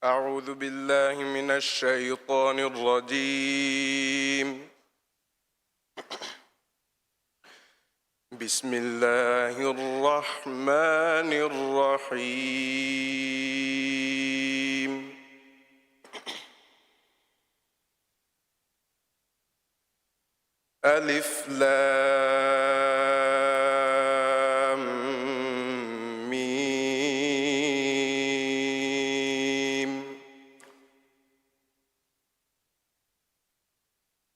أعوذ بالله من الشيطان الرجيم. بسم الله الرحمن الرحيم. ألف لام ميم.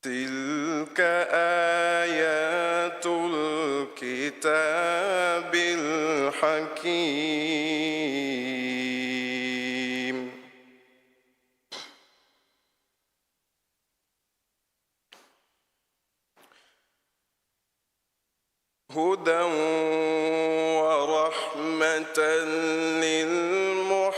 تلك آيات الكتاب الحكيم. هدى ورحمة للمحسنين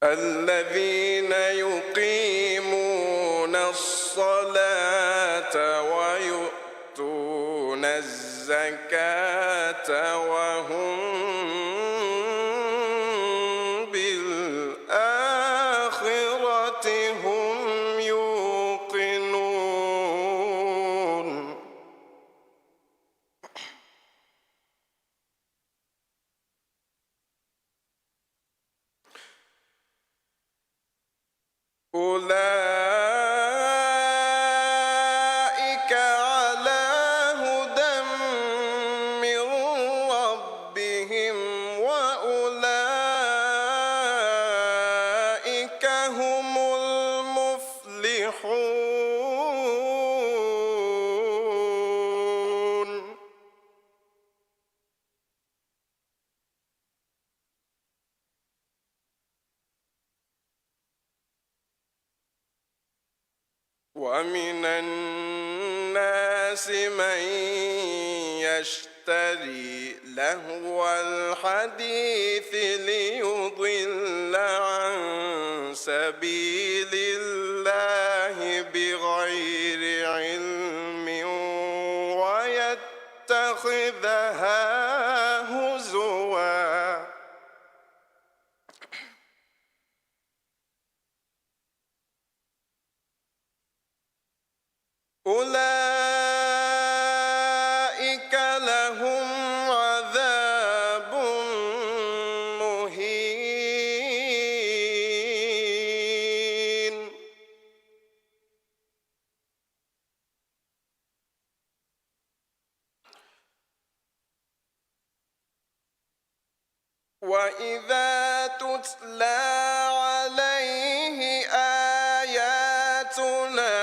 الذين يقيمون الصلاة ويؤتون الزكاة وهم بالآخرة هم يوقنون. أولئك على هدى من ربهم وأولئك هم المفلحون. ومن الناس من يشتري لهو الحديث ليضل عن سبيل الله بغير علم ويتخذها هزوا. أولئك لهم عذاب مهين. وإذا تتلى عليه آياتنا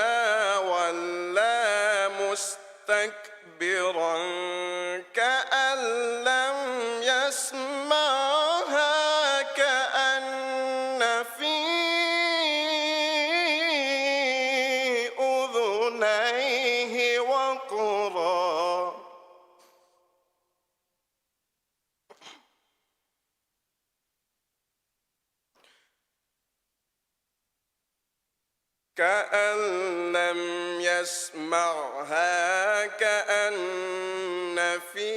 مستكبرا كأن لم يسمعها كأن كأن لم يسمعها كأن في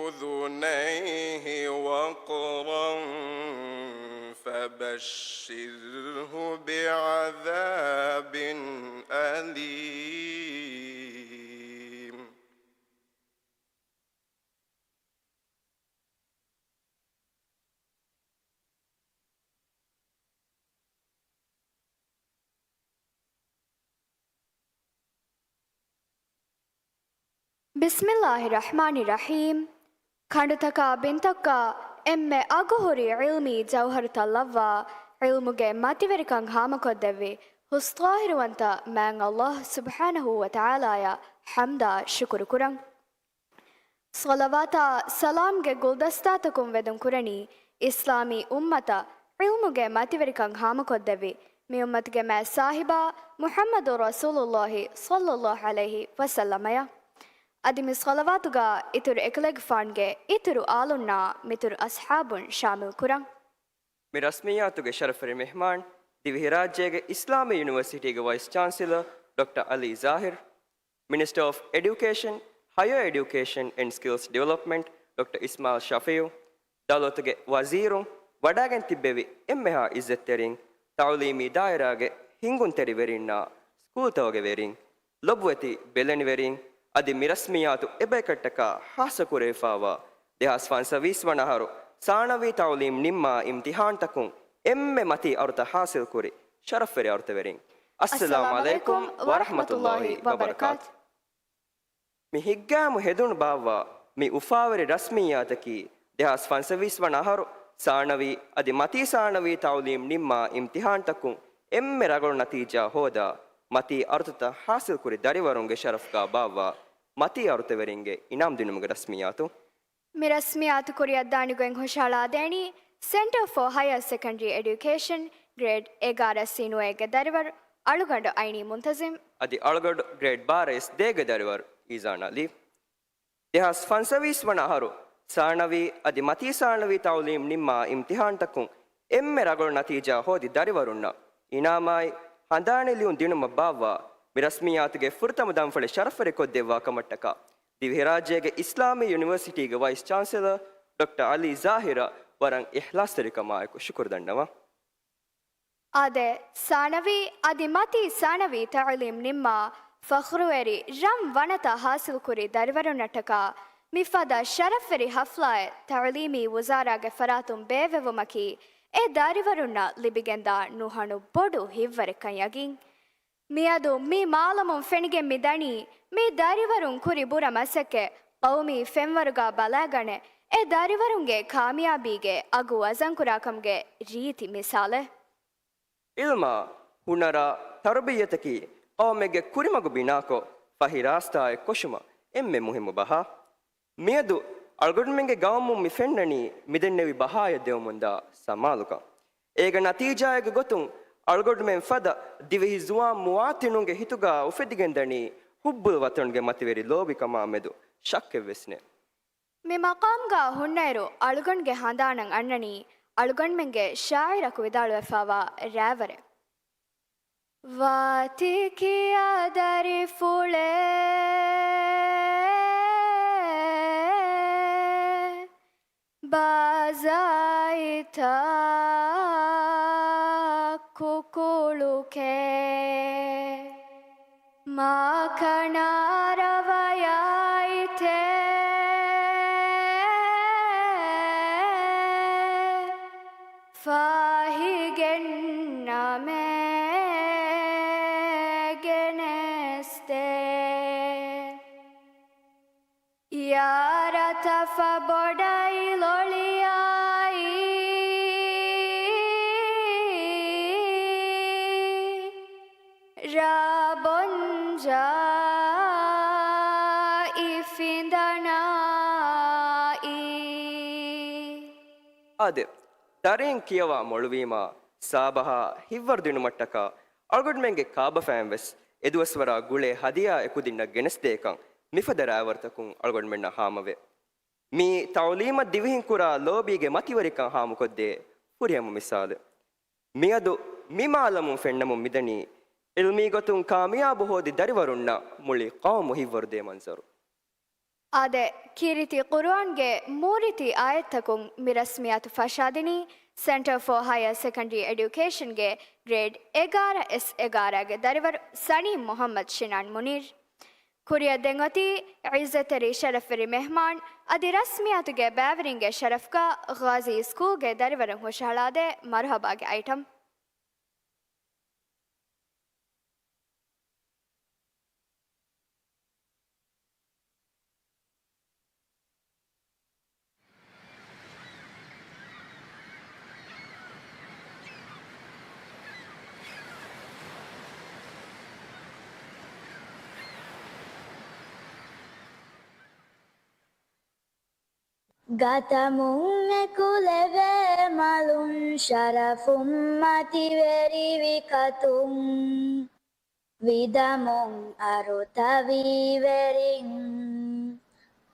أذنيه وقرا فبشره بعذاب أليم. ಬಿಸ್ಮಿಲ್ಲಾಹಿರ್ರಹ್ಮಾನಿರ್ರಹೀಮ್. ಖಂಡುತಕ ಬಿಂತಕ್ಕ ಎಮ್ಮೆ ಅಗುಹುರಿ ಇಲ್ಮಿ ಜೌಹರ್ತಲ್ಲವ್ವ ಇಲ್ಮುಗೆ ಮತಿವೆರಿಕಂಗ್ ಹಾಮಕೊದ್ದೆವಿ ಹುಸ್ತಾಹಿರುವಂತ ಮ್ಯಾಂಗ್ ಅಲ್ಲಾಹ್ ಸುಬ್ಹಾನಹು ವತಆಲಾಯ ಹಮ್ದ ಶುಕುರು ಕುರಂಗ್. ಸಲವಾತ ಸಲಾಂಗೆ ಗುಲ್ದಸ್ತಾತಕುಂ ವೆದುಂ ಕುರಣಿ ಇಸ್ಲಾಮಿ ಉಮ್ಮತ ಇಲ್ಮುಗೆ ಮತಿವೆರಿಕಂಗ್ ಹಾಮಕೊದ್ದೆವಿ ಮಿ ಉಮ್ಮತ್ಗೆ ಮೇ ಸಾಹಿಬಾ ಮುಹಮ್ಮದು ರಸೂಲುಲ್ಲಾಹಿ ಸಲ್ಲಲ್ಲಾಹು ಅಲೈಹಿ ವಸಲ್ಲಮಯ. ಅದಿಮಿ ಸಲವಾತುಗ ಇತುರು ಎಕಲೆಗ್ ಫಾನ್ಗೆ ಇತುರು ಆಲುನ್ನ ಮಿತುರು ಅಸ್ಹಾಬುನ್ ಶಾಮಿಲ್ ಕುರಂಗ್. ಮಿ ರಸ್ಮಿಯಾತುಗೆ ಶರಫರಿ ಮೆಹಮಾನ್ ದಿವಿಹಿ ರಾಜ್ಯಗೆ ಇಸ್ಲಾಮಿ ಯೂನಿವರ್ಸಿಟಿಗೆ vice chancellor doctor Ali Zahir, minister of education, higher education and skills development doctor Ismail ಶಫೀಯು, ದೌಲತ್ಗೆ Wazir ವಡಾಗೆನ್ ತಿಬ್ಬೆವಿ ಎಮ್ಮೆಹ ಇಜ್ಜೆತ್ತೆರಿಂಗ್ ತಾವಲೀಮಿ ದಾಯರಾಗೆ ಹಿಂಗುನ್ ತೆರಿವೆರಿನ್ನ school ತವಗೆ wearing ಲೊಬ್ವೆತಿ ಬೆಲೆನಿ wearing ಅದಿ ಮಿರಸ್ಮಿಯಾತು ಎಬೆಕಟ್ಟಕ ಹಾಸಕುರೇಫಾವ ದೇಹಾಸ್ವಾನ್ ಸವೀಸ್ವನಹರು ಸಾಣವಿ ತಾವಲೀಮ್ ನಿಮ್ಮ ಇಮ್ತಿಹಾನ್ ತಕುಂ ಎಮ್ಮೆ ಮತಿ ಅರ್ಥ ಹಾಸಿಲ್ ಕುರಿ ಶರಫೆರಿ ಅರ್ಥ ವೆರಿಂಗ್. ಅಸ್ಸಲಾಮು ಅಲೈಕುಂ ವರಹಮತುಲ್ಲಾಹಿ ವಬರಕಾತ್. ಮಿ ಹಿಗ್ಗಾಮು ಹೆದುಣ್ ಬಾವ್ವ ಮಿ ಉಫಾವರಿ ರಸ್ಮಿಯಾತಕಿ ದೇಹಾಸ್ವಾನ್ ಸವೀಸ್ವನಹರು ಸಾಣವಿ ಅದಿ ಮತಿ ಸಾಣವಿ ತಾವಲೀಮ್ ನಿಮ್ಮ ಇಮ್ತಿಹಾನ್ ತಕುಂ ಎಮ್ಮೆ ರಗಳು ನತೀಜಾ ಹೋದ ಮತಿ ಅರ್ಥತ ಹಾಸಿಲ್ ಕುರಿ ದರಿವರುಂಗೆ ಶರಫ್ಗಾ ಬಾವ್ವ ಮತಿ ಅರ್ಥವೆರಿಂಗೆ ಇನಾಮ್ ದಿನುಮ್ಗೆ ರಸ್ಮಿಯಾತು. ಮಿ ರಸ್ಮಿಯಾತು ಕುರಿ ಅದ್ದಾಣಿಗೊಂ ಹೊಶಾಳಾದೇಣಿ centre for higher secondary education grade 11 ಸೀನುವೆಗೆ ದರಿವರ್ ಅಳುಗಂಡು ಐನಿ ಮುಂತಜಿಮ್ ಅದಿ ಅಳುಗಂಡು ಗ್ರೇಡ್ 12 ದೇಗೆ ದರಿವರ್ ಈಜಾನ್ ಅಲಿ. ದೇಹಾಸ್ ಫನ್ಸವೀಸ್ವನಹರು ಸಾಣವಿ ಅದಿ ಮತಿ ಸಾಣವಿ ತಾವಲೀಮ್ ನಿಮ್ಮ ಇಮ್ತಿಹಾನ್ ತಕುಂ ಎಮ್ಮೆ ರಗಳು ನತೀಜಾ ಹೋದಿ ದರಿವರುನ್ನ ಇನಾಮಾಯ್ ಹಂದಾಣಿಲಿಯುನ್ ದಿನುಮ ಬಾವ್ವ ಮಿರಸ್ಮಿಯಾತಿಗೆ ಫುರ್ತಮ ದಂಫಳೆ ಶರಫರಿ ಕೊದ್ದೆವ್ವ ಕಮಟ್ಟಕ ದಿವಿಹಿ ರಾಜ್ಯಗೆ ಇಸ್ಲಾಮಿ ಯೂನಿವರ್ಸಿಟಿಗೆ ವೈಸ್ ಚಾನ್ಸಲರ್ ಡಾಕ್ಟರ್ ಅಲಿ ಜಾಹಿರ ವರಂಗ್ ಇಹ್ಲಾಸ್ ತರಿಕಮಾಯಕು ಶುಕ್ರ ದಂಡವ. ಅದೆ ಸಾಣವಿ ಅದಿ ಮತಿ ಸಾಣವಿ ತಾಲೀಮ್ ನಿಮ್ಮ ಫಖ್ರುವೆರಿ ರಂ ವನತ ಹಾಸಿಲ್ ಕುರಿ ದರಿವರು ನಟಕ ಮಿಫದ ಶರಫೆರಿ ಹಫ್ಲಾಯ್ ತಾಲೀಮಿ ವಜಾರಾಗೆ ಫರಾತುಂ ಬೇವೆವು ಮಕಿ ಎ ದಾರಿವರುನ್ನ ಲಿಬಿಗೆಂದ ನುಹಣು ಬೊಡು ಹಿವ್ವರೆ ಕೈಯಗಿಂಗ್ ಮಿಯದು ಮಿ ಮಾಲಮುಂ ಫೆಣಿಗೆ ಮಿದಣಿ ಮಿ ದಾರಿವರುಂ ಕುರಿ ಬುರ ಮಸಕ್ಕೆ ಕೌಮಿ ಫೆಂವರುಗ ಬಲಾಗಣೆ ಎ ದಾರಿವರುಂಗೆ ಕಾಮಿಯಾಬಿಗೆ ಅಗು ಅಜಂಕುರಾಕಂಗೆ ರೀತಿ ಮಿಸಾಲೆ. ಇಲ್ಮ ಹುನರ ತರಬಿಯತಕಿ ಅವಮೆಗೆ ಕುರಿಮಗು ಬಿನಾಕೋ ಫಹಿರಾಸ್ತಾಯ ಕೊಶುಮ ಎಮ್ಮೆ ಮುಹಿಮು ಬಹಾ ಮಿಯದು ಅಳ್ಗುಡ್ಮೆಂಗೆ ಗವಮು ಮಿಫೆನ್ನಣಿ ಮಿದೆನ್ನೆವಿ ಬಹಾಯ ದೇವಮುಂದ ಸಮಾಲುಕ ಏಗ ನತೀಜಾಯಗ ಗೊತ್ತುಂ ಅಳ್ಗೊಡ್ಮೆಂ ಫದ ದಿವಿಹಿ ಜುವಾ ಮುವಾತಿನುಂಗೆ ಹಿತುಗ ಉಫೆದಿಗೆಂದಣಿ ಹುಬ್ಬುಲ್ ವತನ್ಗೆ ಮತಿವೆರಿ ಲೋಬಿಕಮ ಮೆದು ಶಕ್ಕೆವೆಸ್ನೆ. ಮಿ ಮಕಾಮ್ಗ ಹುಣ್ಣೈರು ಅಳುಗಣ್ಗೆ ಹಾಂದಾಣಂಗ್ ಅಣ್ಣಣಿ ಅಳುಗಣ್ಮೆಂಗೆ ಶಾಯಿರಕು ವಿದಾಳು ಎಫಾವ ರ್ಯಾವರೆ ವಾತಿಕಿಯ ದರಿ ಫುಳೆ ಬಾಜಾಯಿತ ಕುಕುಳುಕೆ ಮಾಖಣಾರವಯಾಯಿತೆ ಫಾಹಿಗೆನ್ನ ಮೇಗೆನೆಸ್ತೆ ಯಾರ ತಫ ಬೊಡೈಲೊಳಿಯಾಯಿ ರಾಬೊಂಜ ಇಫಿಂದನಾಯಿ ಅದೆ ತರೇಂ ಕಿಯವ ಮೊಳುವೀಮ ಸಾಬಹ ಹಿವ್ವರ್ದಿನು ಮಟ್ಟಕ ಅಳ್ಗುಡ್ಮೆಂಗೆ ಕಾಬ ಫ್ಯಾಮ್ವೆಸ್ ಎದುವಸ್ವರ ಗುಳೆ ಹದಿಯ ಎಕುದಿನ್ನ ಗೆಣಸ್ದೇಕಂ ಮಿಫದರ ಆವರ್ತಕುಂ ಅಳ್ಗೊಡ್ಮೆಣ್ಣ ಹಾಮವೆ ಮೀ ತೌಲೀಮ ದಿವಿಹಿಂಕುರ ಲೋಬಿಗೆ ಮತಿವರಿಕಂ ಹಾಮು ಕೊದ್ದೆ ಹುರಿಯಮ ಮಿಸಾಲು ಮಿಯದು මිමාලමුන් ෆෙන්නමුන් මිදනි ඉල්මී ගොතුන් කාමියාබ හෝදි දරිවරුන්න මුලි කවමු හිවර්දේ මන්සරු ආදෙ කීරිති කුර්ආන්ගේ මූරිති ආයතකුන් මිරස්මියතු ෆෂාදිනි Center for Higher Secondary Education ಗೆ ಗ್ರೇಡ್ 11S11 ಗೆ ದರಿವರ್ ಸನಿ ಮೊಹಮ್ಮದ್ ಶಿನಾನ್ ಮುನೀರ್ ಕುರಿಯ ದೆಂಗತಿ ಇಜ್ಜತರಿ ಶರಫರಿ ಮೆಹಮಾನ್ ಅದಿ ರಸ್ಮಿಯಾತುಗೆ ಬ್ಯಾವರಿಂಗೆ ಶರಫ್ಕಾ ಗಾಜಿ ಸ್ಕೂಲ್ಗೆ ದರಿವರ ಹುಷಾಳಾದೆ ಮರ್ಹಬಾಗೆ item ගතමුන් කුලවේ මලුන් ශරෆුම් මතිවැරි විකතුම් විදමුන් අරුතවීවැරින්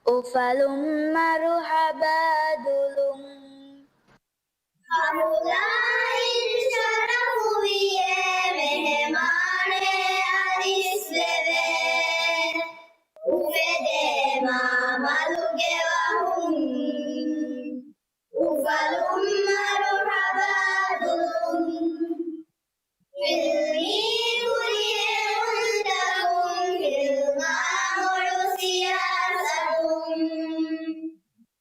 උෆලුම් මරුහබදුලුම් හමුලායින් ශරෆුවියේ මෙහෙමානේ අලිස්වෙවේ උවෙදේ මාමලුගේ وفلم مرحبادهم علمي كلهم المامر سياسهم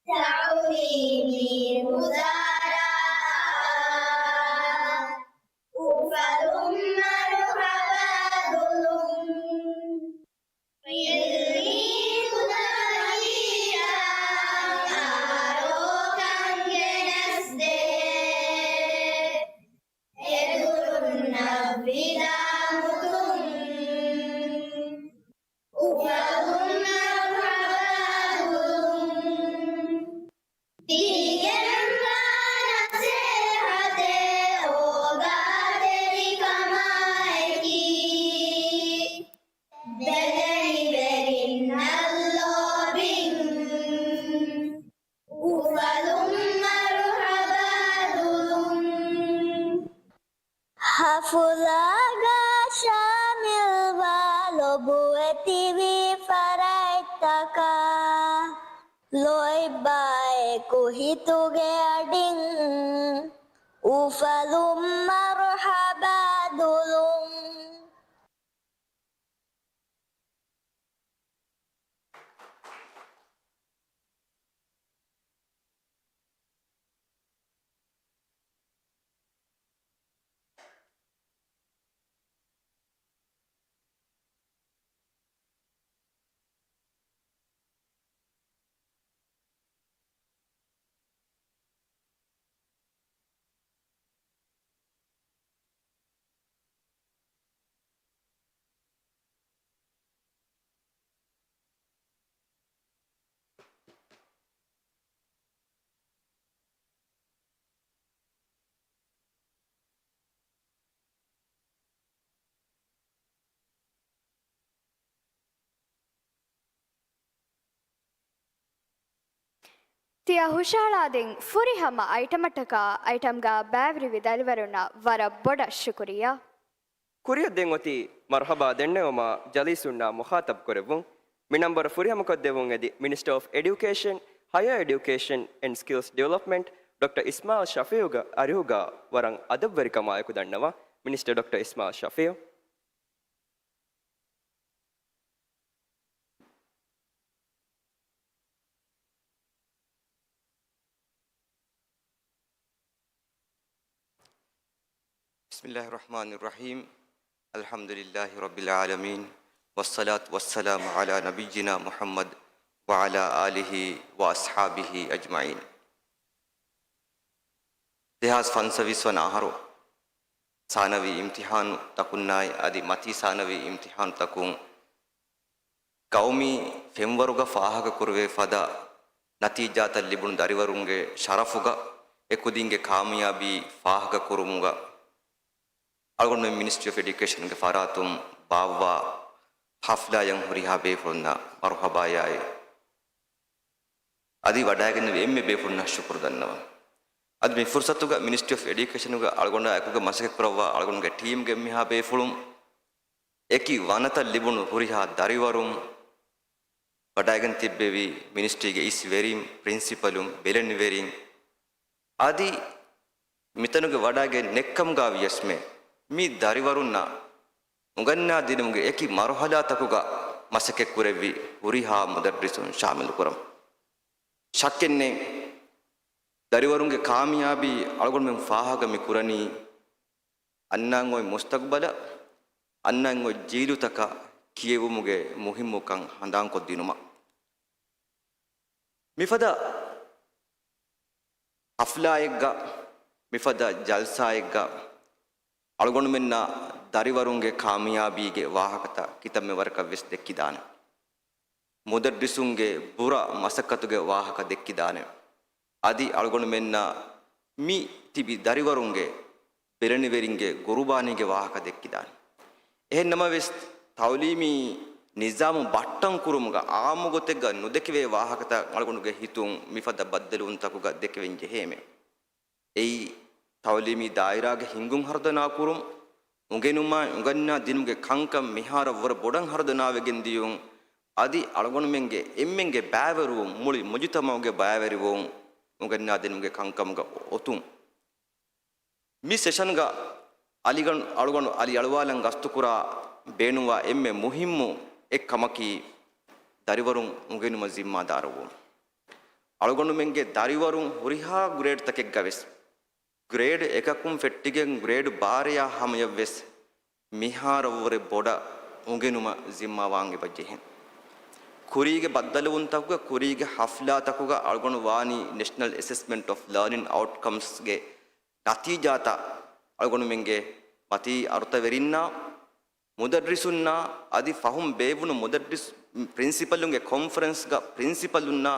تعليمي مزارع وفلم مرحبادهم علمي Hafulaga shamil walobueti vi faraitaka loi bae kuhituge ading ufalum marhabadulum තිය ಹುಷಾಳಾದಿಂ ಫುರಿಹಮ ಐಟಮಟಕ ಐಟಮ್ಗಾ ಬ್ಯಾವ್ರಿ ವಿದಲ್ವರುನ ವರ ಬೊಡ ಶುಕ್ರಿಯಾ ಕುರಿಯ ದೆಂಗೊತಿ ಮರ್ಹಬಾ ದೆಣ್ಣೆವಮ ಜಲೀಸುನ್ನ ಮುಖಾತಬ್ ಕೊರೆವುಂ ಮಿನಂಬರ ಫುರಿಹಮ ಕೊದ್ದೆವುಂ ಎದಿ minister of education higher education and skills development doctor Ismail ಶಫೀಯುಗ ಅರಿಹುಗ ವರಂ ಅದಬ್ಬರಿಕಮಾಯಕು ದಣ್ಣವ minister doctor Ismail Shafeeu بسم الله الرحمن الرحيم الحمد لله رب العالمين والصلاة والسلام على نبينا محمد وعلى آله وأصحابه أجمعين دهاز فنسويس وناهرو ثانوي امتحان تكوناي أدي متي ثانوي امتحان تكون قومي فيمورغا فاهغ كروي فدا نتيجات اللبن داريورونغ شرفوغا اكودينغ كاميابي فاهغ كروموغا algon me Ministry of Education ge faratum bawwa hafla yang huriha be furna marhaba yae adi wadagen emme be furna shukr dannawa ad me fursatuga Ministry of Education uga algonda akuga masake kurawwa algonga team ge miha befulum eki wanata libunu huriha dariwarum wadagen tibbevi ministry ge is verim principalum belen verim adi mitanuge wadage nekkam ga yesme mi dariwarunna uganna dinumuge eki marhala takuga masake kurevi huriha mudarrisun shamil kuram shakkenne dariwarunge kaamiyabi algon men faahaga mi kurani annan oy mustaqbala annan oy jeelutaka kiyewumuge muhimmukan handan koddinuma mifada aflaayegga mifada jalsaayegga algon menna dariwarunge kaamiyabige waahakata kitamme warka ves dekkidana mudarrisunge bura masakatuge waahaka dekkidana adi algon menna mi tibi dariwarunge bereniveringe gurubanige waahaka dekkidana ehennama ves tawlimi nizamu battan kurumuga aamugotega nudekve waahakata algonuge hitun mifada baddalun takuga dekvenje heme ei tawlimi dairage hingun hardana kurum ungenuma unganna dinumuge kankam mihara wor bodan hardana vegendiyun adi algon menge emmenge baaveru muli mujitamuge baaveru unganna dinumuge kankamga otun mi session ga aligan algon ali alwalan gastukura beenuwa emme muhimmu ekkamaki dariwarun ungenuma zimmadaruwu algonu menge dariwarun huriha grade takek gaves grade ekakum fettigen grade bariya hamayaves miharawore boda ungenuma zimma wange bajjehen kurige baddalun takuga kurige hafla takuga algonu wani national assessment of learning outcomes ge natijata algonu menge mati arta verinna mudarrisunna adi fahum beevunu mudarris principal unge conference ga principal unna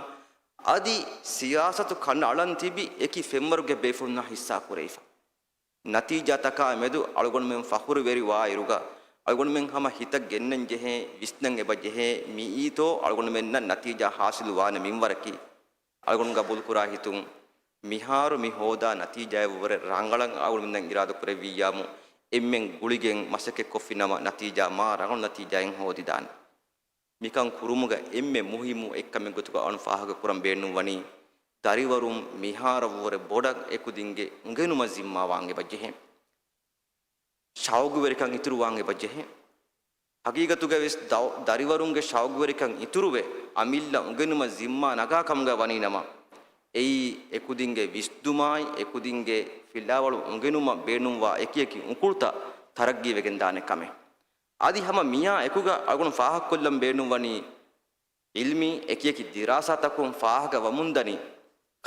adi siyasatu kan alan tibi eki femmaruge beefunna hissa kureifa natijataka medu algon men fakhuru veri wa iruga algon men hama hita gennen jehe visnan eba jehe mi ito algon men na natija hasilu wana minwaraki algon ga bulkura hitun miharu mi hoda natija evore rangalan algon men iradu kureviyamu emmen guligen masake kofinama natija ma rangal natija en hodi dan mikan kurumuga emme muhimu ekkame gotuga anu fahaga kuram beenu wani dariwarum miharawore bodak ekudinge ungenuma zimma wange bajjehe shaugu verikan ituru wange bajjehe hagigatuga ves dariwarunge shaugu verikan ituruwe amilla ungenuma zimma naga kamga wani nama ei ekudinge visdumai ekudinge filawalu ungenuma beenumwa ekiyeki ukulta taraggi wegen dane kame adi hama miya ekuga agun faahak kollam beenum wani ilmi ekiyeki dirasa takum faahaga wamundani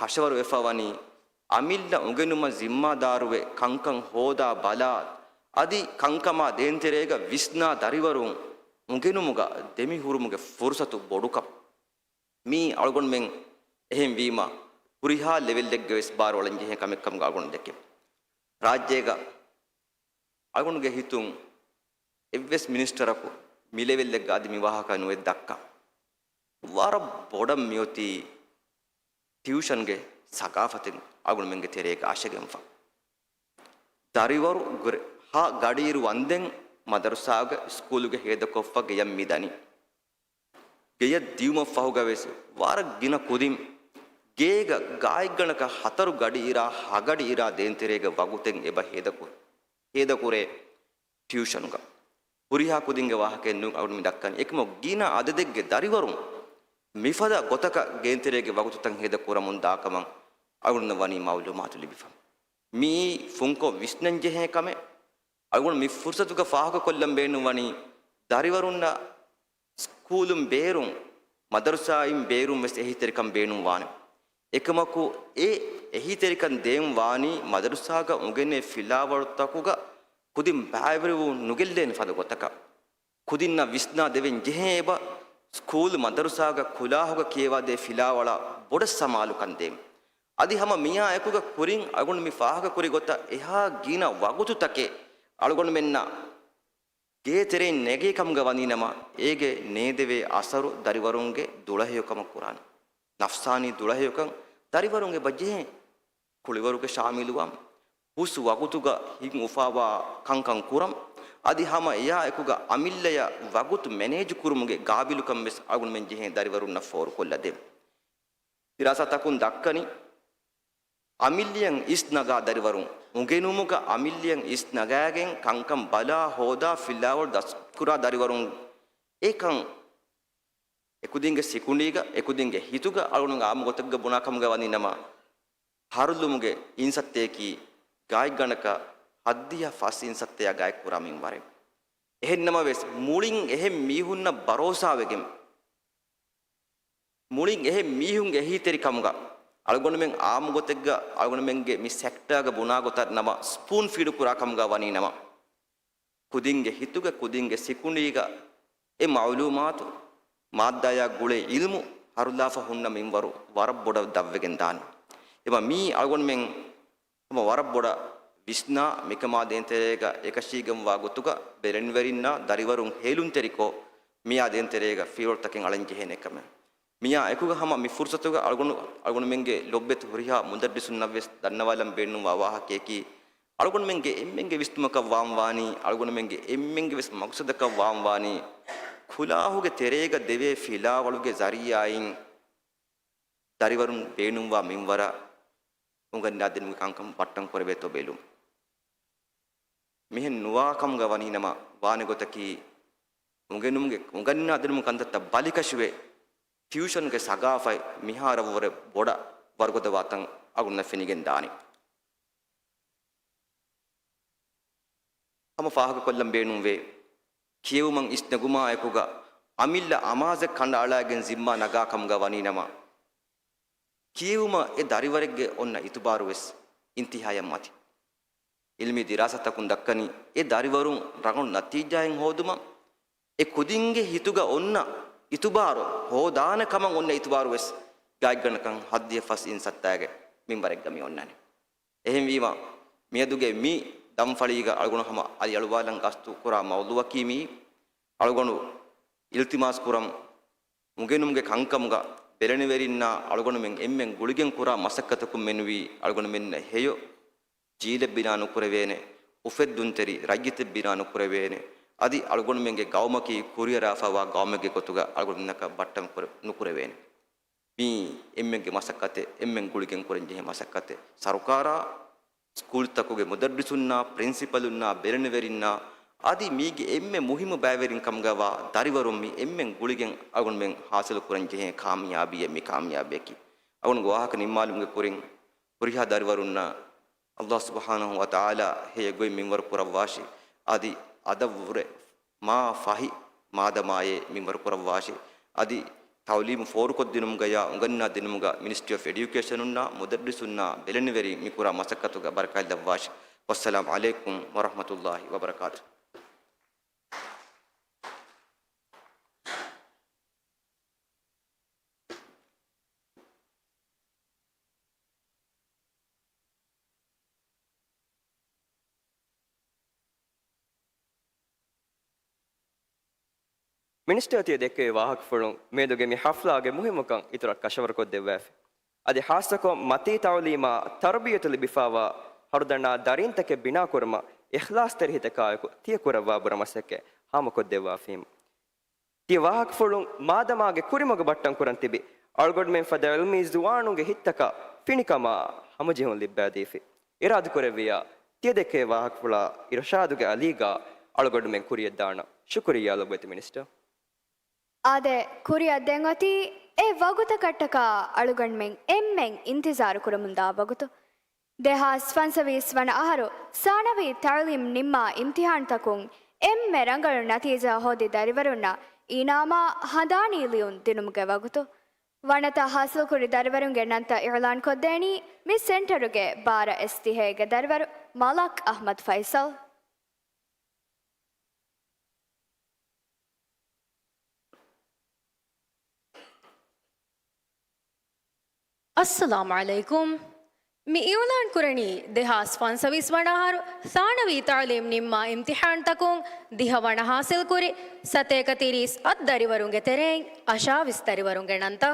kashwaru efawani amilla ungenuma zimmadaruwe kankan hoda bala adi kankama denterega visna dariwarun ungenumuga demi hurumuge fursatu boduka mi algon men ehem wima puriha level legge ves bar walange he kamekkam ga algon dekke rajyega algonge hitun evves minister aku mi level legge adi mi wahaka nuwe dakka war bodam miyoti tuition ge sakafatin algon menge terega ashegemfa dariwaru ha gadiru wanden madrasaga school ge heda koffa ge yam midani geya diuma fahuga ves war gina kudim geega gaayganaka hataru gadi ira hagadi ira denterega waguten eba heda kure tuition ga puriha kudinge wahake nu awun midakkan ekmo gina adedegge dariwarum mifada gotaka genterege wagututan heda kuramun dakamang awun wani mawlumatu libifam mi funko visnanje he kame awun mi fursatuga fahaka kollam beenu wani dariwarunna schoolum beerum madrasaim beerum mes ehiterikam beenum wane ekamaku ehiterikam deem wani madrasaga ungene filawartakuga kudim baaveru nugellen fada gotaka kudinna visna deven jeheba school madrasaga kulahuga kiyewa de filawala boda samalu kandem adi hama miya ekuga kurin agun mi fahaga kuri gotta eha gina wagutu take algon menna ge tere nege kamga waninama ege nedeve asaru dariwarunge dulaheyokam kuran nafsani dulaheyokam dariwarunge bajje ಕುಳಿವರುಗೆ ಶಾಮಿಲುವಂ ಹುಸು ವಗುತುಗ ಹಿಂ ಉಫಾವಾ ಕಂಕಂ ಕುರಂ ಅದಿ ಹಮ ಯಾ ಎಕುಗ ಅಮಿಲ್ಲಯ ವಗುತು manage ಕುರುಮುಗೆ ಗಾಬಿಲು ಕಂಬೆಸ್ ಅಗುಣ ಮೆನ್ ಜಿಹೆ ದರಿವರುನ್ನ ಫೋರ್ ಕೊಲ್ಲದೆ ತಿರಾಸತಕುನ್ ದಕ್ಕನಿ ಅಮಿಲ್ಲಿಯಂ ಇಸ್ ನಗಾ ದರಿವರುಂ ಉಗೆನುಮುಗ ಅಮಿಲ್ಲಿಯಂ ಇಸ್ ನಗಾಗೆಂ ಕಂಕಂ ಬಲಾ ಹೋದಾ ಫಿಲ್ಲಾವರ್ ದಸ್ಕುರಾ ದರಿವರುಂ ಏಕಂ ಎಕುದಿಂಗೆ ಸಿಕುಂಡಿಗ ಎಕುದಿಂಗೆ ಹಿತುಗ ಅಳುನುಗ ಆಮ ಗೊತ್ತಗ ಬುನಾಕಂಗ ವನಿ ನಮ ಹರುಲುಮುಗೆ ಇನ್ಸತ್ತೇಕಿ ಗಾಯಕ್ ಗಣಕ ಹದ್ದಿಯ ಫಾಸ್ ಇನ್ಸತ್ತೆಯ ಗಾಯಕ್ ಪುರಾಮಿಂ ವರೆ එහෙන් නම වෙස් මුලින් එහෙන් මීහුන්න බරෝසාවෙගෙන් මුලින් එහෙන් මීහුන්ගේ හිතේරි කමුග අලගොන මෙන් ආම ගොතෙග්ග අලගොන මෙන්ගේ මි සෙක්ටර්ග බුනා ගොතත් නම ස්පූන් ෆීඩ් කුරා කමුග වනි නම කුදින්ගේ හිතුග කුදින්ගේ සිකුණීග ඒ මවලුමාතු මාද්දාය ගුලේ ඉල්මු හරුලාෆ හුන්න මින්වරු වරබ් බොඩ දව්වෙගෙන් දාන එම මී අලගොන මෙන් වරබ් බොඩ විස්නා මිකමා දෙන්තරේග එකශීගම් වා ගොතුක බෙරෙන්වරින්නා දරිවරුන් හේලුන් තෙරිකෝ මියා දෙන්තරේග ෆීවර් තකෙන් අලං ජෙහෙන එකම මියා එකුග හම මි ෆුර්සතුග අලගොන මෙන්ගේ ලොබ්බෙත් හොරිහා මුදද්දිසුන් නවස් දන්නවලම් බෙන්නු වාහකේකි අලගොන මෙන්ගේ එම්මෙන්ගේ විස්තුමක වාම් වානි අලගොන මෙන්ගේ එම්මෙන්ගේ විස් මක්සදක වාම් වානි කුලාහුගේ තෙරේග දෙවේ ෆිලා වලුගේ zariyaයින් දරිවරුන් බේනුම් වා මින්වර උංගන් නාදින් මිකංකම් පට්ටම් කරබේතෝ බෙලුම් මෙහෙන් නුවාකම් ගවනි නම වානේ ගොතකි උංගන්න අදනුම කන්දත බලිකෂුවේ ටියුෂන් ගේ සගාෆයි මිහාර වර බොඩ වර්ගද වාතන් අගුන්න ෆෙනිගෙන් දානි අම ෆාහක කොල්ලම් බේනුම් වේ කියවුමන් ඉස්නගුමා එකුග අමිල්ල අමාස කණ්ඩ අලාගෙන් සිම්මා නගාකම් ගවනි නම කියවුම ඒ දරිවරෙක්ගේ ඔන්න ඉතුබාරු වෙස් ඉන්තිහායම් මති ඉල්මි දිරාසතකුන් දක්කනි ඒ දරිවරුන් රගුන් නතිජයෙන් හොදුම ඒ කුදින්ගේ හිතුග ඔන්න ඉතුබාරු හොදාන කමන් ඔන්න ඉතුබාරු වෙස් ගායගණකන් හද්දිය ෆස් ඉන්සත්තාගේ මින්බරෙක් ගමි ඔන්නනේ එහෙන් වීම මියදුගේ මි දම්ෆලීග අලගුණහම අලි අලුවාලන් ගස්තු කුරා මවුදුවකීමි අලගුණු ඉල්තිමාස් කුරම් මුගෙනුම්ගේ කංකමුග ಬೆರಣಿವೆರಿನ್ನ ಅಳಗೊಣ ಮೆಂ ಎಮ್ಮೆಂ ಗುಳಿಗೆಂ ಕುರ ಮಸಕ್ಕತಕು ಮೆನುವಿ ಅಳಗೊಣ ಮೆನ್ನ ಹೇಯೋ ಜೀಲೆ ಬಿನಾನು ಕುರವೇನೆ ಉಫೆದ್ದುಂತೆರಿ ರಜ್ಜಿತೆ ಬಿನಾನು ಕುರವೇನೆ ಅದಿ ಅಳಗೊಣ ಮೆಂಗೆ ಗೌಮಕಿ ಕುರಿಯರಾಫವಾ ಗೌಮಗೆ ಕೊತುಗ ಅಳಗೊಣನಕ ಬಟ್ಟಂ ಕುರ ನುಕುರವೇನೆ ಮೀ ಎಮ್ಮೆಂಗೆ ಮಸಕ್ಕತೆ ಎಮ್ಮೆಂ ಗುಳಿಗೆಂ ಕುರಂಜೆ ಮಸಕ್ಕತೆ ಸರ್ಕಾರ ಸ್ಕೂಲ್ ತಕುಗೆ ಮುದರ್ರಿಸುನ್ನ ಪ್ರಿನ್ಸಿಪಲುನ್ನ ಬೆರಣಿವೆರಿನ್ನ ಆದಿ ಮೀಗೆ ಎಮ್ಮೆ ಮುಹಿಮ ಬෑವೆರಿನ್ ಕಮ್ಗವ ದರಿವರುಮ್ಮಿ ಎಮ್ಮೆನ್ ಗುಳಿಗೆನ್ ಅಗುನ್ ಮೆನ್ ಹಾಸಲು ಕುರಂಜೆ ಕಾಮಯಾಬಿಯ ಮಿ ಕಾಮಯಾಬಿಯಕಿ ಅಗುನ್ ವಾಹಕ ನಿಮ್ಮಾಲುಂಗೆ ಕುರಿನ್ ಕುರಿಹಾ ದರಿವರುನ್ನ ಅಲ್ಲಾಹ್ ಸುಬ್ಹಾನಹು ವ ತಆಲಾ ಹೇ ಗೊಯ್ ಮಿಂವರ್ ಕುರವಾಶಿ ಆದಿ ಅದವ್ರೆ ಮಾ ಫಹಿ ಮಾದಮಾಯೆ ಮಿಂವರ್ ಕುರವಾಶಿ ಆದಿ ತೌಲೀಮ್ four ಕೊದ್ದಿನುಮ್ Gaya ಉಂಗನ್ನ ದಿನುಮ್ಗ ministry of education ಉನ್ನ ಮುದರ್ರಿಸುನ್ನ ಬೆಲೆನಿವೆರಿ ಮಿಕುರ ಮಸಕ್ಕತುಗ ಬರಕಾಲ್ ದವಾಶಿ ವಸ್ಸಲಾಮು ಅಲೈಕುಂ ವ ರಹಮತುಲ್ಲಾಹಿ ವ ಬರಕಾತುಹು ಮಿನಿಸ್ಟರ್ ತಿಯ ದೆಕ್ಕೆ ವಾಹಕ ಫುಳುಂ ಮೇದುಗೆ ಮಿ ಹಫ್ಲಾಗೆ ಮುಹಿಮಕಂ ಇತುರಟ್ ಕಶವರ ಕೊದ್ದೆವ್ವಾಫೆ ಅದಿ ಹಾಸಕೊ ಮತಿ ತೌಲೀಮಾ ತರ್ಬಿಯತುಲಿ ಬಿಫಾವಾ ಹರುದಣ್ಣ ದರಿಂತಕ್ಕೆ ಬಿನಾ ಕುರ್ಮ ಇಖ್ಲಾಸ್ ತೆರಿಹಿತ ಕಾಯಕು ತಿಯ ಕುರವ್ವಾ ಬುರಮಸಕ್ಕೆ ಹಾಮ ಕೊದ್ದೆವ್ವಾಫೀಂ ತಿಯ ವಾಹಕ ಫುಳುಂ ಮಾದಮಾಗೆ ಕುರಿಮಗ ಬಟ್ಟಂ ಕುರಂತಿಬಿ ಅಳ್ಗೊಡ್ ಮೆನ್ ಫದ ಇಲ್ಮಿ ಜುವಾನುಗೆ ಹಿತ್ತಕ ಫಿಣಿಕಮ ಹಮಜಿಹುಂ ಲಿಬ್ಬಾದೀಫಿ ಇರಾದು ಕುರವಿಯ ತಿಯ ದೆಕ್ಕೆ ವಾಹಕ ಫುಳ ಇರಶಾದುಗೆ ಅಲೀಗ ಅಳ್ಗೊಡ್ ಮೆನ್ ಕುರಿಯದ್ದಾಣ ಶುಕ್ರಿಯಾ ಲೊಬೆತಿ ಮಿನಿಸ್ಟರ್ ಆದೆ ಕುರಿಯ ದೆಂಗತಿ ಎ ವಗುತ ಕಟ್ಟಕ ಅಳುಗಣ್ಮೆಂಗ್ ಎಮ್ಮೆಂಗ್ ಇಂತಿಜಾರು ಕುರಮುಂದಾ ಬಗುತು ದೆಹಾಸ್ ಫನ್ಸವೀಸ್ ವನ ಆಹಾರು ಸಾನವಿ ತಳಲಿಂ ನಿಮ್ಮ ಇಮ್ತಿಹಾನ್ ತಕುಂ ಎಮ್ಮೆ ರಂಗಳು ನತೀಜ ಹೋದಿ ದರಿವರುನ್ನ ಈನಾಮ ಹದಾನೀಲಿಯುನ್ ದಿನುಮ್ಗೆ ವಗುತು ವನತ ಹಾಸಲ್ ಕುರಿ ದರಿವರುಂಗೆ ನಂತ ಇರ್ಲಾನ್ ಕೊದ್ದೇಣಿ ಮಿಸ್ ಸೆಂಟರುಗೆ ಬಾರ ಎಸ್ತಿಹೇಗೆ ದರಿವರು ಮಲಕ್ ಅಹ್ಮದ್ ಫೈಸಲ್ अस्सलामु अलैकुम मी इवलान कुरणी देहास फन सविस वनाहार सानवी तालीम निम्मा इम्तिहान तकुं दिह वण हासिल कुरी सतेक तिरीस अद्दरि वरुंगे तेरें अशा विस्तरि वरुंगे नंत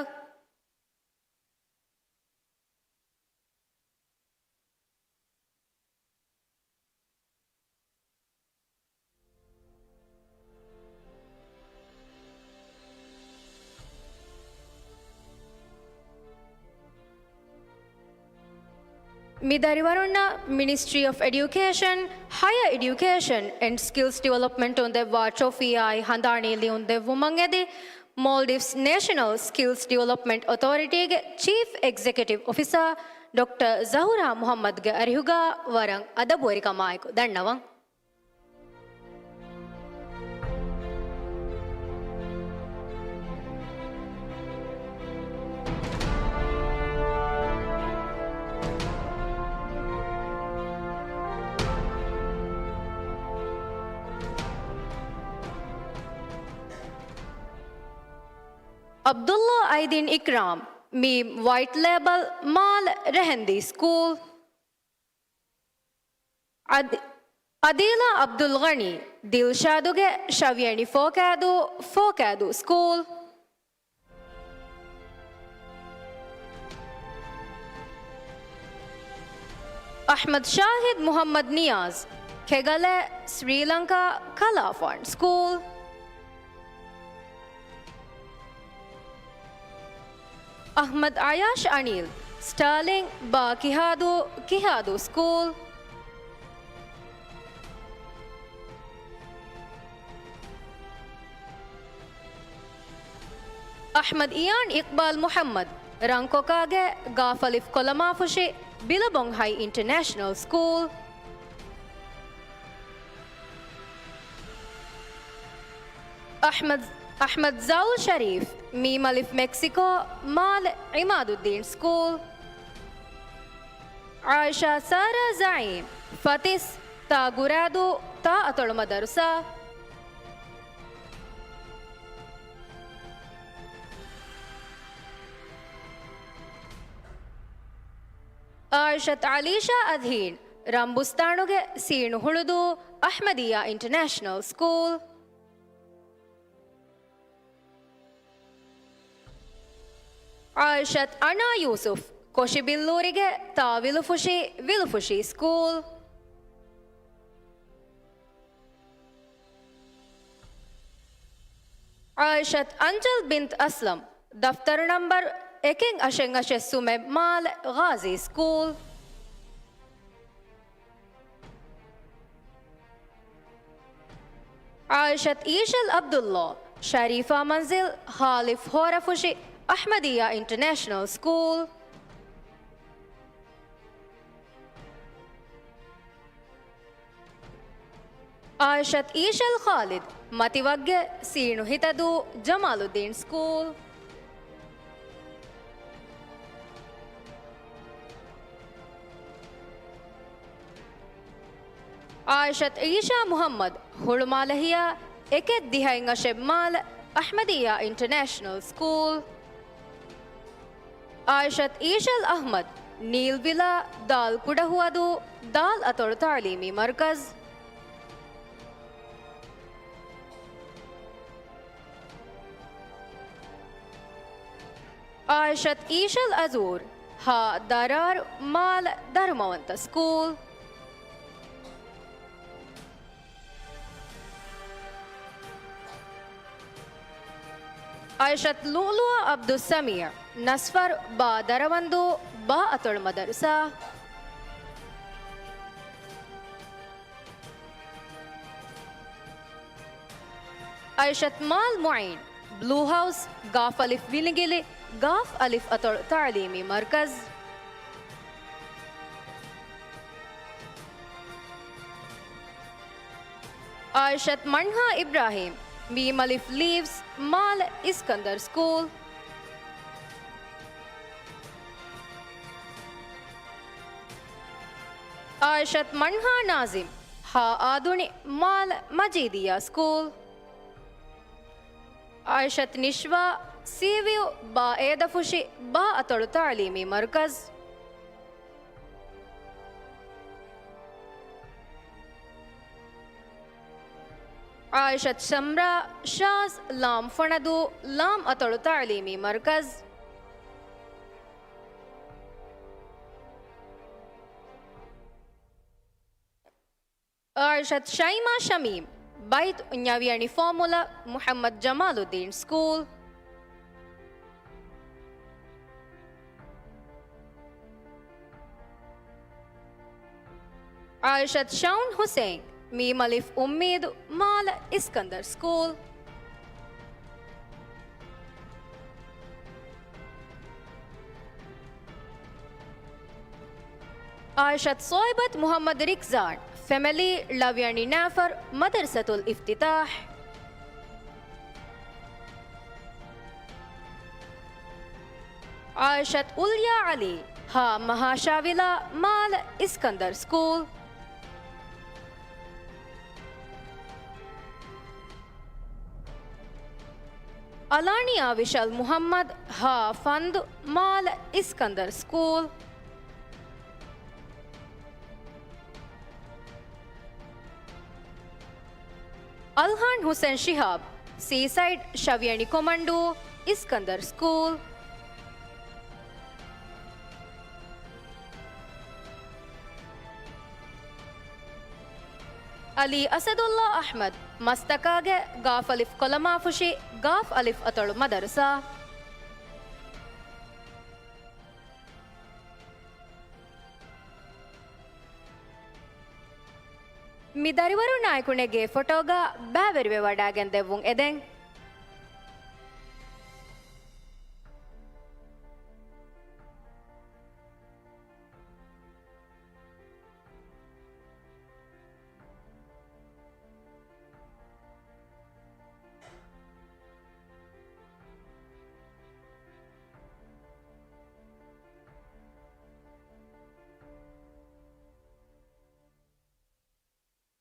Midarivarunna Ministry of Education, Higher Education and Skills Development on the Trophy I Handanili on the Wumangedi, Maldives National Skills Development Authority Chief Executive Officer Dr. Zahura Muhammad Arihuga Warang Adaborika Maiku Dandavang. Abdullah Aydin Ikram, Meem White Label, Mal Rehendi School. Adila Abdul Ghani, Dilshaduge Shaviani Fokadu School. Ahmad Shahid Muhammad Niaz, Kegale Sri Lanka Kala Fund School. Ahmad Ayash Anil, Sterling Ba Kihadu School. Ahmad Ian Iqbal Muhammad, Rankokage Gafalif Kolamafushi, Billabong High International School. Ahmad Zaul Sharif, Meem Alif Mexico, Mal Imaduddin School. Aisha Sara Zaim, Fatis Ta Guradu Ta Atul Madarsa. Aishat Alisha Adhin, Rambustanuge Seen Huludu, Ahmadiyya International School. Aishat Ana Yusuf, Koshibillurige Ta Vilufushi School. Aishat Anjal Bint Aslam, Daftar number Eking Ashengashe Sume Mal Ghazi School. Aishat Ishal Abdullah, Sharifa Manzil, Khalif Horafushi, Ahmadiyya International School. Aishat Ishal Khalid, Mativagge Seenu Hitadu, Jamaluddin School. Aishat Isha Muhammad, Hulumalahiya, Eket Dihainga Shebmal, Ahmadiyya International School. Aishat Ishal Ahmad, Neel Villa, Dal Kudahuadu, Dal Ator Ta'limi Markaz. Aishat Ishal Azur, Ha Darar Mal Dharmavanta School. Aishat Lulua Abdul Samir, Nasfar Ba Daravandu Ba Atul Madarsa. Aishat Mal Mu'in, Blue House, Gaf Alif Vilingili, Gaf Alif Atul Ta'limi Markaz. Aishat Manha Ibrahim, Meem Alif Leaves, Mal Iskandar School. Aishat Manha Nazim, Ha Aduni, Mal Majidiyya School. Aishat Nishwa, Seaview, Ba Edafushi, Ba Atul Ta'limi Markaz. Aishat Shamra, Shaz, Lam Fanadu, Lam Atul Ta'limi Markaz. Aishat Shaima Shamim, Bait Unyaviani Formula, Muhammad Jamaluddin School. Aishat Shaun Hussain, Meem Alif Ummeed, Mal Iskandar School. Aishat Soibat Muhammad Rikzan, Family Lavyani Nafar, Madrasatul Iftitah. Aishat Ulya Ali, Ha Mahashavila, Mal Iskandar School. Alania Vishal Muhammad, Ha Fand, Mal Iskandar School. Alhan Hussain Shihab, Seaside Shavyani Commando, Iskandar School. Ali Asadullah Ahmad, Mastakage, Gaf Alif Kolamafushi, Gaf Alif Atal Madarasa. Midarivaru Naikunege Fotoga, Baverive Wadagan Devung Edeng.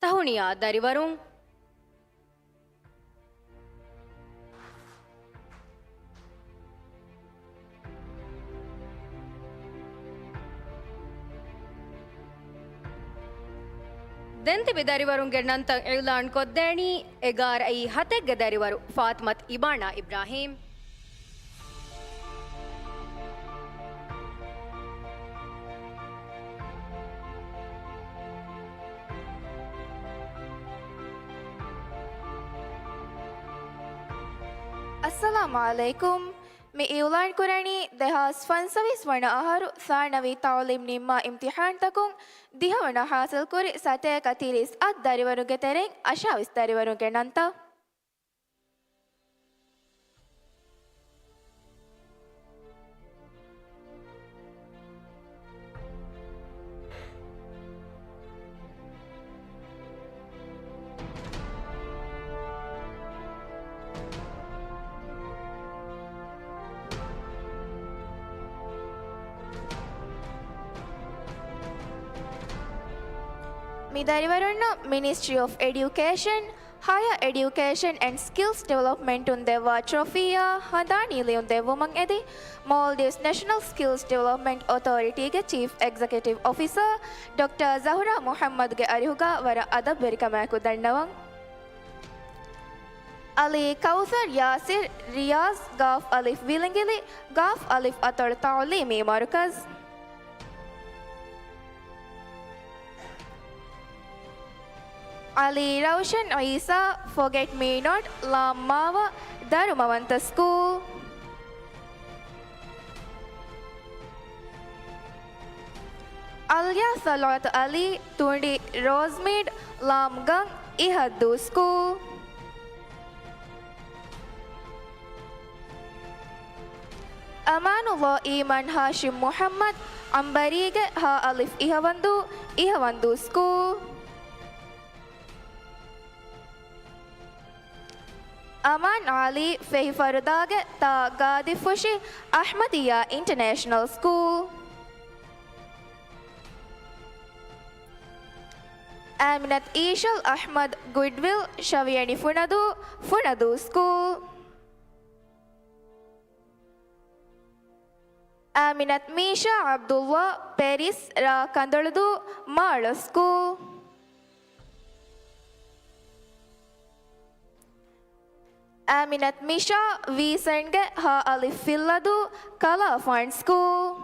Tahuniya Darivarung. Denti Bidarivarung Gernanta Ilan Kodeni, Egar Ai Hatek Gadarivaru, Fatmat Ibana Ibrahim. Assalamu alaikum. मैं इवलान कुरानी दहास फंसविस वर्ण आहारु सानवी तालीम निम्मा इम्तिहान तकुं दिहवना हासिल कुरी सते कतिरिस दरिवरुगे तेरें अशाविस दरिवरुगे नंता Midarivarunna Ministry of Education, Higher Education and Skills Development undeva Trofia Handanili undevumang edi Maldives National Skills Development Authority ge Chief Executive Officer Dr. Zahra Muhammad ge arihuga vara adab verikamaku dandawang Ali Kauthar Yasir Riyaz Gaf Alif Vilingili Gaf Alif Atar Ta'limi Markaz Ali Raushan Isa, Forget Me Not, Lamawa, Darumavanta School. Alya Salat Ali, Tundi Rosemead, Lamgang, Ihaddu School. Amanullah Iman Hashim Muhammad, Ambarige Ha Alif Ihavandu School. Aman Ali Fehi Farudage Ta Gadi Fushi Ahmadiyya International School. Aminat Ishal Ahmad Goodwill Shavyani Funadu School. Aminat Misha Abdullah Paris Ra Kandaladu Marla School. Aminat Misha V. Senge Ha Alif Filladu Kala Fund School.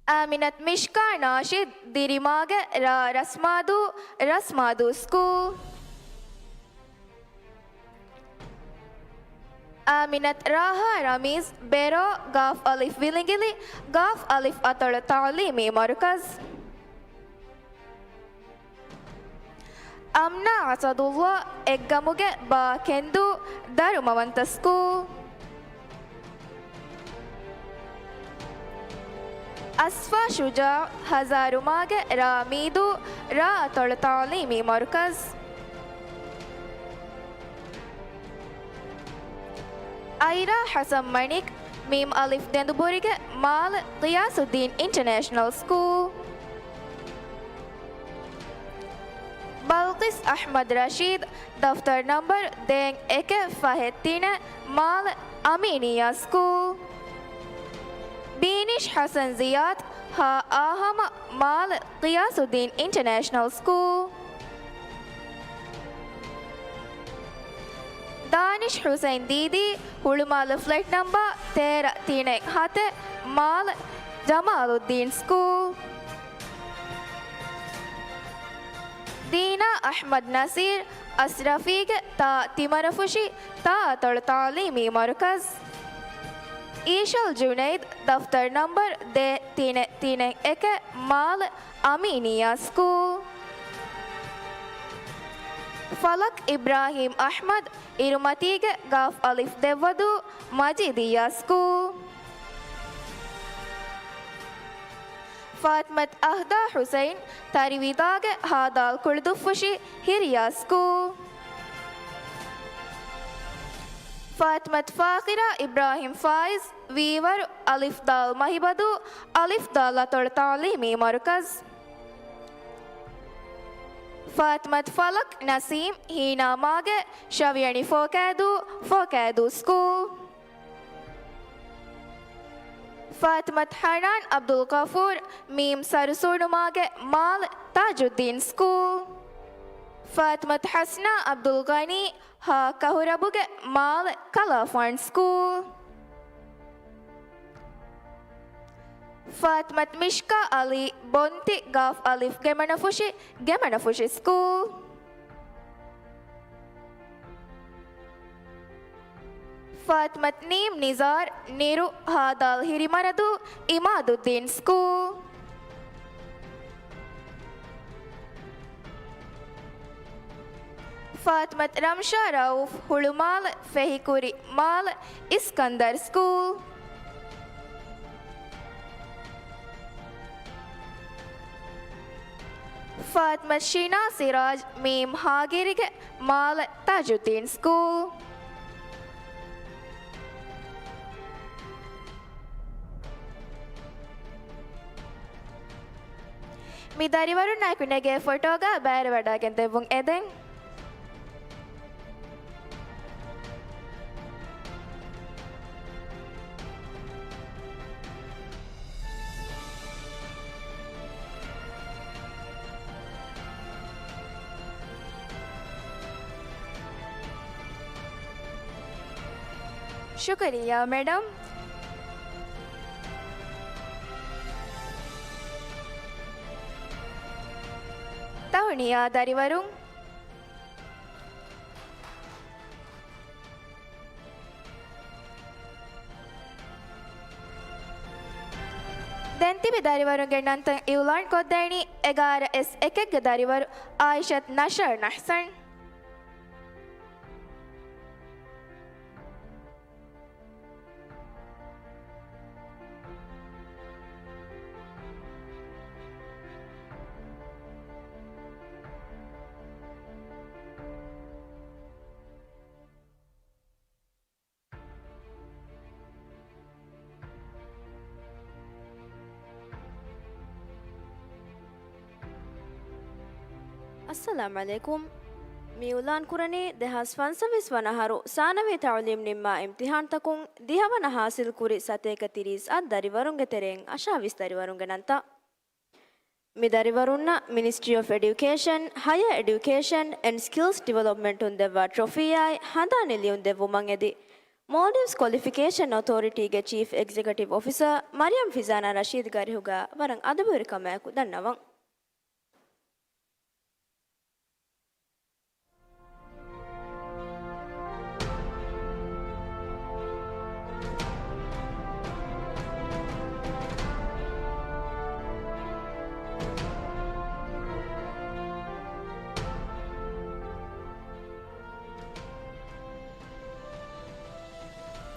Aminat Mishka Nashid Dirimage Ra Rasmadu School. آمنة راها رميز بيرو غاف ألف ويلنجلي غاف ألف أطول تعليمي مركز أمنا عصد الله إجمعك با كندو دارو مونتسكو أسفا شجاع هزارو ماغ راميدو را أطول تعليمي مركز أيرا حسن منيك ميم ألف دندبوريك مال قياس الدين انترناشنال سكول بلقيس أحمد رشيد دفتر نمبر دين إك فهتين مال أمينية سكول بينش حسن زياد ها آهم مال قياس الدين انترناشنال سكول دانش حسين ديدي هلمال فليت نمبر 13 مال جمال الدين سكول دينا أحمد نصير أسرفيق تا تمرفشي تا تعليمي مركز إيشل جنيد دفتر نمبر 3 مال أمينية سكول فلك إبراهيم أحمد إرمتيق غاف ألف دودو مجيدية سكول فاطمة أهدى حسين تاريويداغ هادال كردفشي هيريا سكول فاطمة فاخرة إبراهيم فايز ويور ألف دال مهبدو ألف دال تعليمي مركز فاطمة فلك نسيم هينا ماغ شوياني فوكادو سكول فاطمة حنان عبد الغفور ميم سرسون ماغ مال تاج الدين سكول فاطمة حسنة عبد الغني ها كهربوغ مال كلافان سكول فاطمة مشكا علي بونتي غاف ألف جمنفوشي سكول فاطمة نيم نزار نيرو هادال هيرمردو إماد الدين سكول فاطمة رمشا رؤوف هلمال فهيكوري مال إسكندر سكول فاطمة شينا سراج ميم هاجريك مال تاج الدين سكول මිදරිවරු නැකුණගේ ෆොටෝග බෑර වඩාගෙන් දෙවුන් එදෙන් शुक्रिया madam තවනියා දරිවරුන් දැන්තිබි දරිවරුන්ගේ නන්තන් ඉවුලාන් කොද්දැයිනි එගාර S එකෙක්ග දරිවරු ආයිෂත් නෂර් නහසන් السلام عليكم ميولان كوراني دهاس فانسويس ونهارو سانوي تعليم نما امتحان تكون ديهوانا حاصل كوري ساتيك تيريس الداري ورونغ ترين أشاويس داري ورونغ نانتا مداري ورونا Ministry of Education, Higher Education and Skills Development undeva trophy-ai handaneli undevu mangedi Maldives Qualification Authority ge Chief Executive Officer Mariam Fizana Rashid garihuga warang adaburi kamayaku dannawan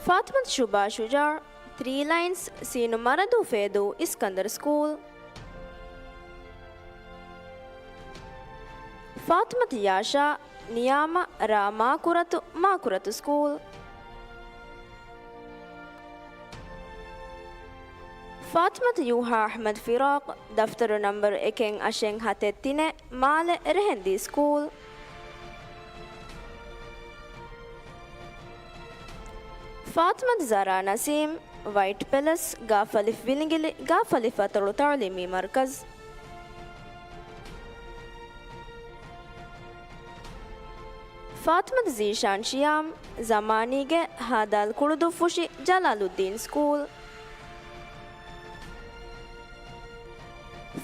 Fathmath Shuba Shujaar 3 lines Seenu Maradhoo Feydhoo Iskandhar school. Fathmath Yasha Niyama ರಾ Maakurathu school. Fathmath Yuha Ahmed Firaq ದಫ್ತರು number 1 Male Rehendhi school. Fathmath Zara Naseem white palace ಗಾಫಲಿಫ್ ವಿಲಿಂಗಿಲಿ ಗಾಫಲಿಫ್ ಅತಳು ತಾಲೀಮಿ ಮರ್ಕಜ್. ಫಾತ್ಮತ್ ಝೀಶಾನ್ ಶಿಯಾಮ್ ಜಮಾನಿಗೆ ಹಾದಾಲ್ Kulhudhuffushi Jalaluddin school.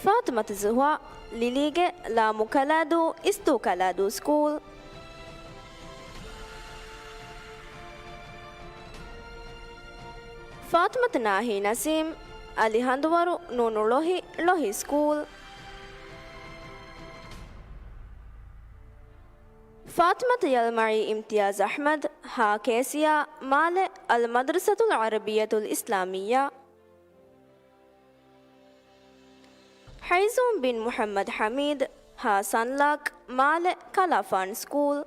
Fathmath Zuha ಲಿಲಿಗೆ ಲಾಮು ಕಲಾದು ಇಸ್ತು ಕಲಾದು ಸ್ಕೂಲ್. ಫಾತ್ಮತ್ ನಾಹಿ ನಸೀಮ್ ಅಲಿ ಹಂದುವರು ನೂನು ಲೊಹಿ ಸ್ಕೂಲ್. ಫಾತ್ಮತ್ ಯಲ್ಮಯಿ ಇಮ್ತಿಯಾಜ್ ಅಹ್ಮದ್ ಹಾ ಕೇಸಿಯಾ ಮಾಲೆ ಅಲ್ ಮದ್ರಸತುಲ್ ಅರಬಿಯತುಲ್ ಇಸ್ಲಾಮಿಯಾ. ಹೈಜೂಮ್ ಬಿನ್ ಮುಹಮ್ಮದ್ ಹಮೀದ್ ಹಾ ಸನ್ಲಾಕ್ ಮಾಲೆ ಕಲಾಫಾನ್ ಸ್ಕೂಲ್.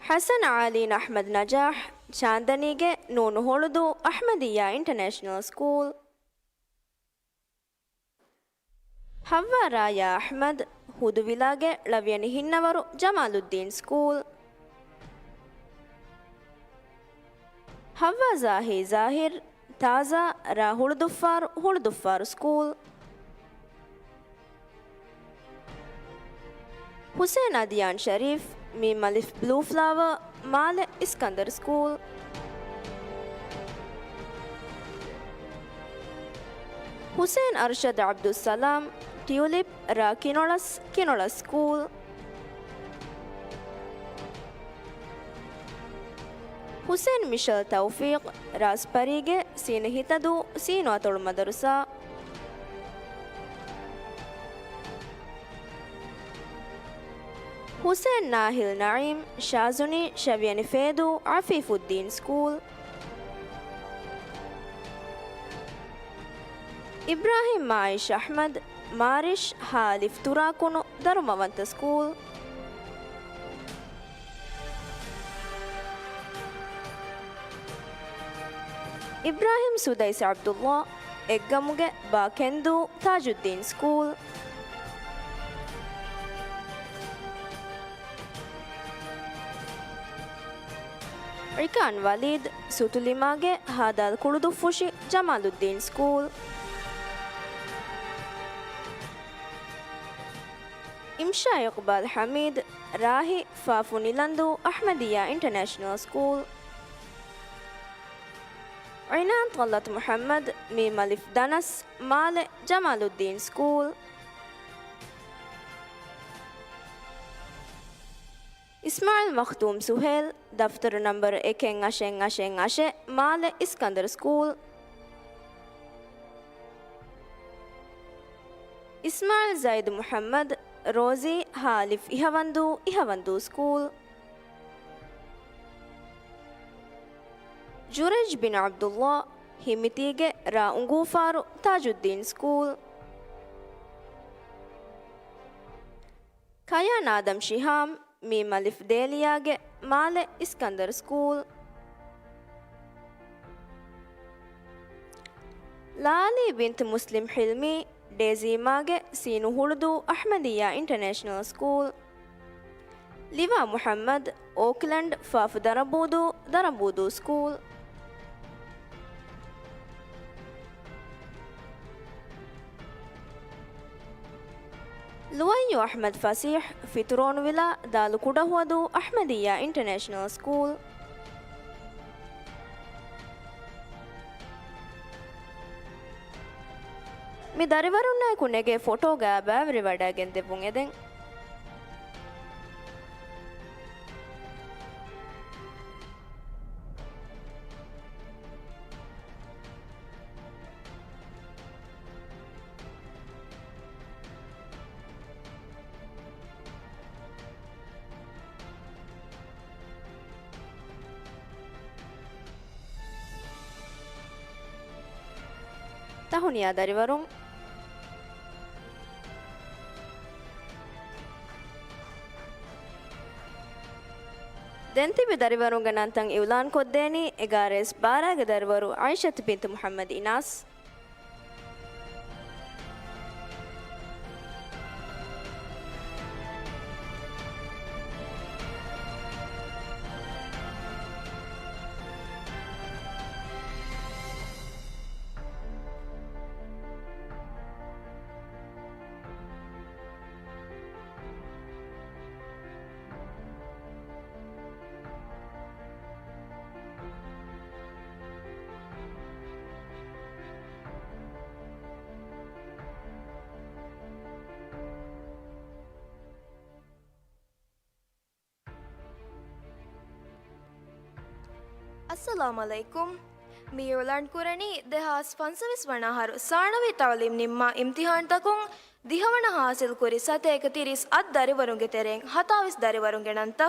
ಹಸನ್ ಆಲೀನ್ ಅಹ್ಮದ್ ನಜಾಹ್ ಚಾಂದನಿಗೆ ನೂನು ಹೊಳುದು ಅಹ್ಮದಿಯಾ ಇಂಟರ್ನ್ಯಾಷನಲ್ ಸ್ಕೂಲ್. ಹವ್ವ ರಾಯಾ ಅಹ್ಮದ್ ಹುದುವಿಲಾಗೆ ಲವ್ಯನಿ ಹಿನ್ನವರು ಜಮಾಲುದ್ದೀನ್ ಸ್ಕೂಲ್. ಹವ್ವ ಜಾಹಿರ್ ತಾಜಾ ರಾ ಹುಳುದುಫಾರ್ ಸ್ಕೂಲ್. ಹುಸೇನ್ ಅದಿಯಾನ್ ಶರೀಫ್ ಮೀಮಲಿಫ್ blue flower Male Iskandhar school. Hussain Arshad Abdussalam tulip ರಾ ಕಿನೊಳಸ್ ಸ್ಕೂಲ್. ಹುಸೇನ್ ಮಿಶಲ್ ತೌಫೀಕ್ ರಾಸ್ಪರಿಗೆ ಸೀನು ಹಿತದು ಸೀನು ಅತೊಳು ಮದರುಸಾ. ಹುಸೇನ್ ನಾಹಿಲ್ ನঈಮ್ ಶಾಜುನಿ ಶವಿಯನಿ ಫೇದು ಆಫೀಫುದ್ದೀನ್ ಸ್ಕೂಲ್. ಇಬ್ರಾಹಿಂ ಮಾಯಿಶ್ ಅಹ್ಮದ್ ಮಾರಿಷ್ ಹಾಲಿಫ್ ತುರಾಕುನು ಧರ್ಮವಂತ ಸ್ಕೂಲ್. ಇಬ್ರಾಹಿಂ ಸುದೈಸ್ ಅಬ್ದುಲ್ಲಾ ಎಗ್ಗಮುಗೆ ಬಾಕೆಂದು ತಾಜುದ್ದೀನ್ ಸ್ಕೂಲ್. ರಿಕಾನ್ ವಲೀದ್ ಸುತುಲಿಮಾಗೆ ಹಾದಾಲ್ ಕುಳುದು ಫುಶಿ ಜಮಾಲುದ್ದೀನ್ ಸ್ಕೂಲ್. ಇಮ್ಶಾ ಇಕ್ಬಾಲ್ ಹಮೀದ್ ರಾಹಿ ಫಾಫುನಿಲಂದು ಅಹ್ಮದಿಯಾ ಇಂಟರ್ನ್ಯಾಷನಲ್ ಸ್ಕೂಲ್. ಐನಾನ್ ತಲ್ಲತ್ ಮುಹಮ್ಮದ್ ಮೀಮಲಿಫ್ ದನಸ್ ಮಾಲೆ ಜಮಾಲುದ್ದೀನ್ ಸ್ಕೂಲ್. ಇಸ್ಮಾಯಿಲ್ ಮಖ್ತೂಮ್ ಸುಹೇಲ್ ದಫ್ತರು ನಂಬರ್ 1 ಮಾಲೆ ಇಸ್ಕಂದರ್ ಸ್ಕೂಲ್. ಇಸ್ಮಾಯಿಲ್ ಜೈದ್ ಮುಹಮ್ಮದ್ ರೋಜಿ ಹಾಲಿಫ್ ಇಹವಂದು ಸ್ಕೂಲ್. ಜುರೇಜ್ ಬಿನ್ ಅಬ್ದುಲ್ಲಾ ಹಿಮಿತಿಗೆ ರಾ ಉಂಗೂಫಾರು ತಾಜುದ್ದೀನ್ ಸ್ಕೂಲ್. ಖಯಾನ್ ಆದಮ್ ಶಿಹಾಮ್ ಮೀಮಲಿಫ್ ದೇಲಿಯಾಗೆ ಮಾಲೆ ಇಸ್ಕಂದರ್ ಸ್ಕೂಲ್. ಲಾಲಿ ಬಿಂತ್ ಮುಸ್ಲಿಂ ಹಿಲ್ಮಿ ಡೇಜಿಮಾಗೆ Seenu Hulhudhoo Ahmadiyya international school. Liwa Muhammad Oakland Faafu Dharaboodhoo school. Luwayyu Ahmed Fasih ಫಿತುರೋನ್ villa Dhaalu Kudahuvadhoo Ahmadiyya international school. ಮಿ ದರಿವರುನ್ನ ಕುನೆಗೆ ಫೋಟೋಗ ಬ್ಯಾವರಿ ವಡಾಗೆಂದೆ ಬುಂಗೆದೆಂ. tahuniya dariwarun ದೆಂತಿಬಿ ದರಿವರುಂಗ ನಂತಂ ಇವ್ಲಾನ್ ಕೊದ್ದೇನಿ ಎಗಾರೆಸ್ ಬಾರಾಗ ದರಿವರು ಆಯಿಷತ್ ಬಿಂತ್ ಮುಹಮ್ಮದ್ ಇನಾಸ್ ಅಸ್ಸಲಾಮು ಅಲೈಕುಂ ಮೀರುಲಾಂಡ್ ಕುರಣಿ ದೆಹಾಸ್ ಫನ್ಸವಿಸ್ ವಣಹರು ಸಾಣವಿ ತಾಲೀಮ್ ನಿಮ್ಮ ಇಮ್ತಿಹಾನ್ ತಕುಂ ದಿಹವಣ ಹಾಸಿಲ್ ಕುರಿ ಸತೇಕ ತಿರಿಸ್ ಅದ್ ದರಿವರುಂಗೆ ತೆರೆಂಗ್ ಹತಾವಿಸ್ ದರಿವರುಂಗೆ ನಂತ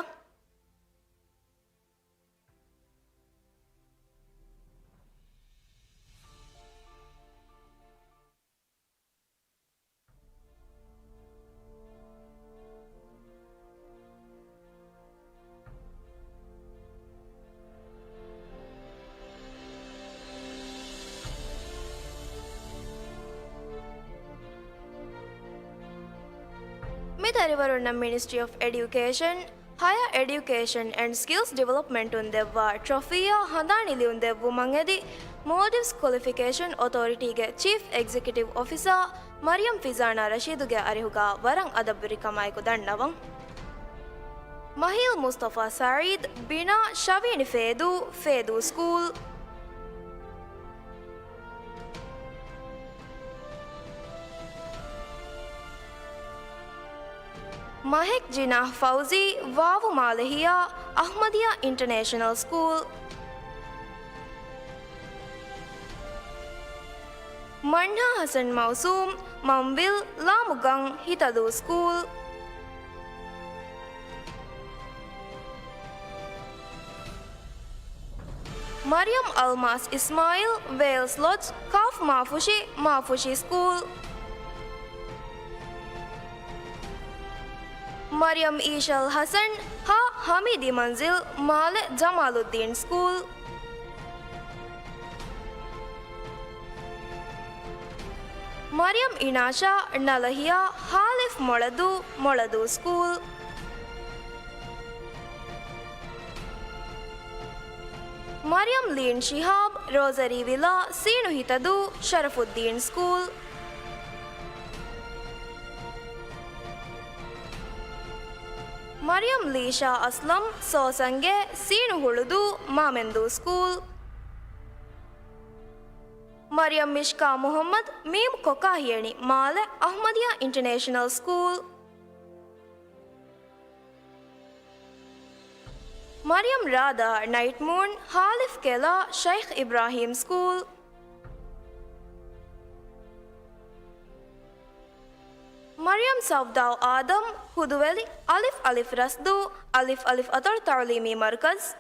Midarivarunna Ministry of Education, Higher Education and Skills Development undevva Trofia Handanili undevvu mangedi Maldives Qualification Authority ge Chief Executive Officer Mariam Fizana Rashid ge arihuga warang adabburi kamayku dannavan Mahil Mustafa Saeed Bina Shavini Fedu School Mahek Jinah Fauzi Wawu Malehiya Ahmadiyya International School Manha Hassan Mausum Mambil Lamugang Hitadu School Mariam Almas Ismail Wales Lodge Kaf Mafushi School Mariam Ishal Hassan Ha Hamidi Manzil Male Jamaluddin School Mariam Inasha Nalahiya Halif Moladu School Mariam Lin Shihab Rosary Villa Sinu Hitadu Sharafuddin School Mariam Lisha Aslam Sosange Sinu Huludu Mamendu School Mariam Mishka Muhammad Mim Kokahiyani Male Ahmadiyya International School Mariam Radha Night Moon Halif Kela Sheikh Ibrahim School Mariam Savdaw Adam Huduveli Alif Rasdu Alif Atar Tarlimi Markaz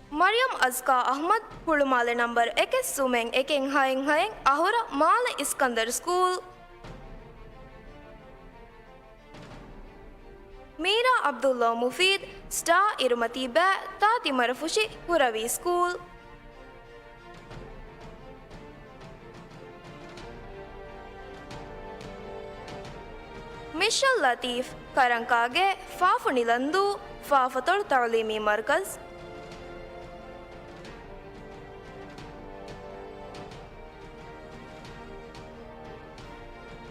Mariam Azka Ahmad Pulumale number Ekes Sumeng Ekeng Haeng Ahura Male Iskandar School Meera Abdullah Mufid Star Irumati Ba Tati Marafushi Huravi School Michelle Latif Karankage Fafu Nilandu Fafator Tarlimi Markaz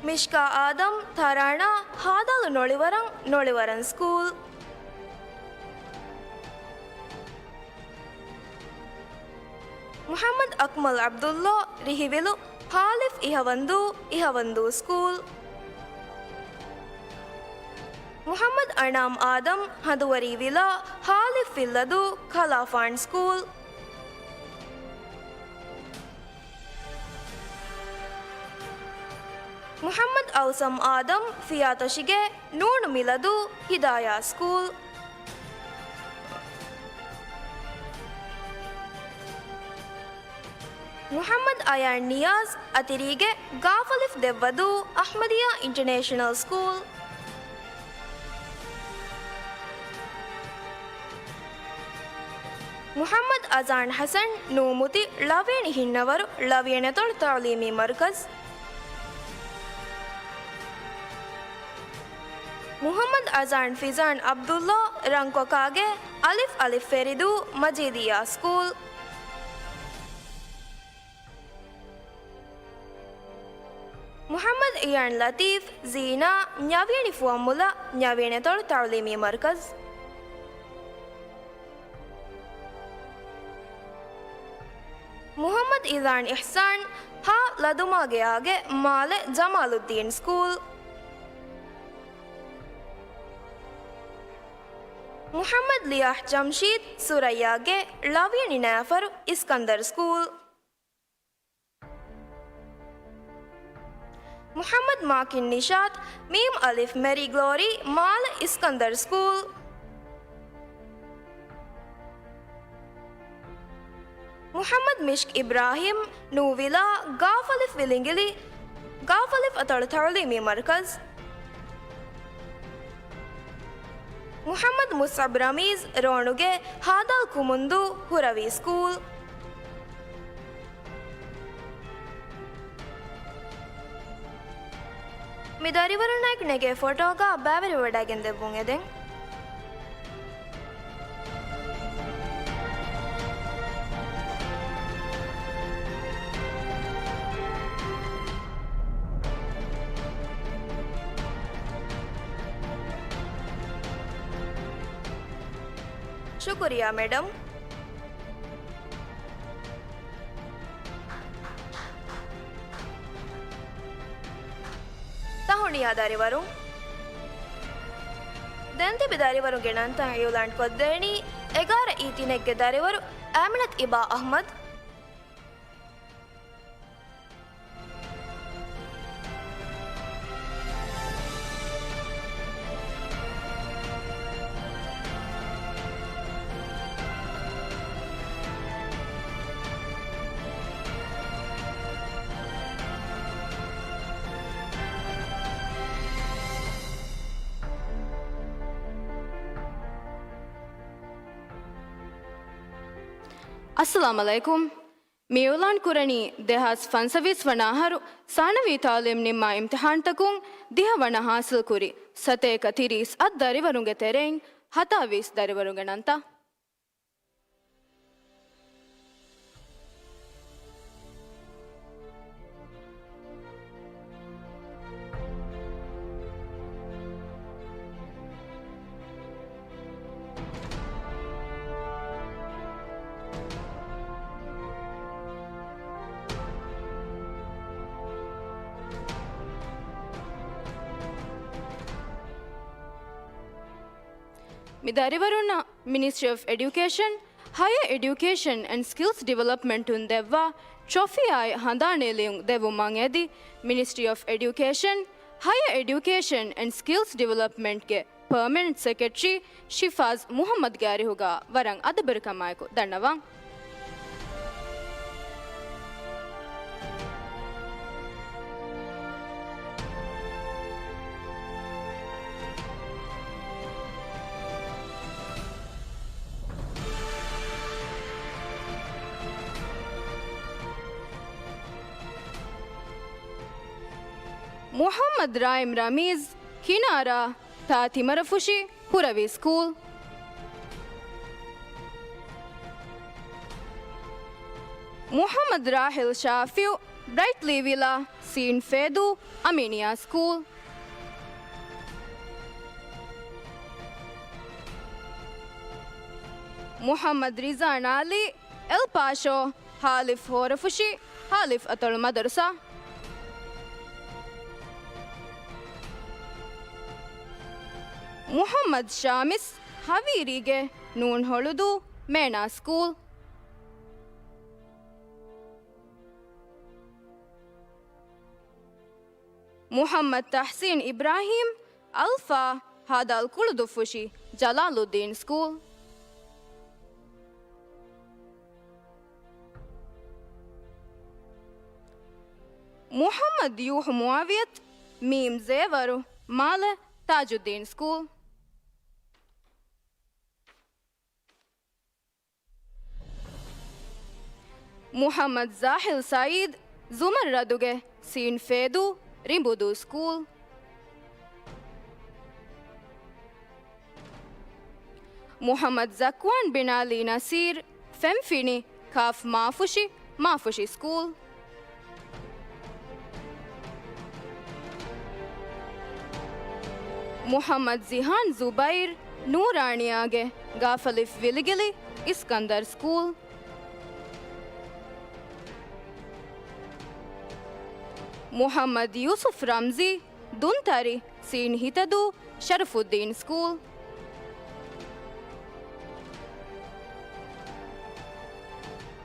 Mishka Adam Tharana Hadalu Nolivaran School Muhammad Akmal Abdullah Rihivilu Halif Ihavandu School Muhammad Anam Adam Haduwari Villa Halif Villadu Khalafan School Muhammad Ausam Adam Fiatoshige Noon Miladu Hidayah School Muhammad Ayan Niyaz ಅತಿರಿಗೆ ಗಾಫಲಿಫ್ Dhevvadhoo Ahmadiyya international school. Muhammad Azaan Hassan ನೂಮುತಿ ಲವೇಣಿ ಹಿನ್ನವರು ಲವೇಣತೊಳ್ ತಾಲೀಮಿ ಮರ್ಕಜ್. ಮುಹಮ್ಮದ್ ಅಜಾನ್ ಫಿಜಾನ್ ಅಬ್ದುಲ್ಲಾ ರಂಕೊಕಾಗೆ ಅಲಿಫ್ ಅಲಿಫ್ Feridhoo Majeediyya school. Muhammad Iyaan Latheef ಝೀನಾ ನ್ಯಾವೇಣಿ ಫುವಮ್ಮುಲ ನ್ಯಾವೇಣತೊಳ್ ತಾಲೀಮಿ ಮರ್ಕಜ್. ಮುಹಮ್ಮದ್ ಇಜಾನ್ ಇಹ್ಸಾನ್ ಹಾ ಲದುಮಾಗೆಯಾಗೆ ಮಾಲೆ ಜಮಾಲುದ್ದೀನ್ ಸ್ಕೂಲ್. ಮುಹಮ್ಮದ್ ಲಿಯಾಹ್ ಜಮ್ಶೀದ್ ಸುರಯ್ಯಾಗೆ ಲವೇಣಿ ನಾಫರ್ ಇಸ್ಕಂದರ್ ಸ್ಕೂಲ್. ಮುಹಮ್ಮದ್ ಮಾಕಿನ್ ನಿಶಾತ್ ಮೀಮ್ ಅಲಿಫ್ merry glory Male Iskandhar school. Muhammad Mishk Ibrahim ನೂವಿಲಾ ಗಾಫಲಿಫ್ Vilingili ಗಾಫಲಿಫ್ ಅತಳ್ ತಾಲೀಮಿ ಮರ್ಕಜ್. ಮುಹಮ್ಮದ್ ಮುಸಬ್ ರಮೀಜ್ ರೋಣುಗೆ ಹಾದಾಲ್ ಕುಮುಂದು ಹುರವಿ ಸ್ಕೂಲ್. ಮಿದಾರಿವರನಾಯ್ಕ್ ನೆಗೆ ಫೋಟೋಗ ಬ್ಯಾವರಿ ವಡಾಗೆಂದೆ ಬುಂಗೆದೆ. शुक्रिया मैडम. ತಾಹುಣಿಯಾದಾರಿವರು ದಂತಿ ಬಿದಾರಿವರು ಗೆಣಂತ ಯುಲಾಂಡ್ ಕೊದ್ದೇಣಿ 11 ಈತಿನೆಗ್ಗೆ ದಾರಿವರು ಆಮಿನತ್ ಇಬಾ ಅಹ್ಮದ್. अस्सलाम अलैकुम. मेवलान कुरणी देहास फंसविस वनाहरु सानवी तालीम निम्मा इम्तिहान तकुं दिह वन हासिल कुरी सते कतिरीस अद दरिवरुंगे तेरें हतावीस दरिवरुंगे नंता. Midarivaruna Ministry of Education, Higher Education and Skills Development undevva trophy ay handaneliung devu mangedi Ministry of Education, Higher Education and Skills Development ke Permanent Secretary Shifaz Muhammad Gari hoga warang adabarkamayku dannawa. Muhammad Raim Ramiz Kinara Tati Marafushi Huravi School. Muhammad Rahil Shafiu Brightly Villa Seen Fedu Aminia School. Muhammad Rizan Ali El Pasho Halif Horafushi Halif Atal Madrasa. Muhammad Shamis Havirige Noon Holudu Mena School. Muhammad Tahsin Ibrahim Alfa Hadal Kuludufushi Jalaluddin School. محمد يوح معاوية ميم زيورو مال تاج الدين سكول محمد زاحل سعيد زمر ردوغه سين فيدو ريمبودو سكول محمد زكوان بن علي نصير فمفيني كاف مافوشي سكول محمد زيهان زبير نورانياگه غافلف ويلگلي اسكندر سكول محمد يوسف رمزي دونتاري سين هيتدو شرف الدين سكول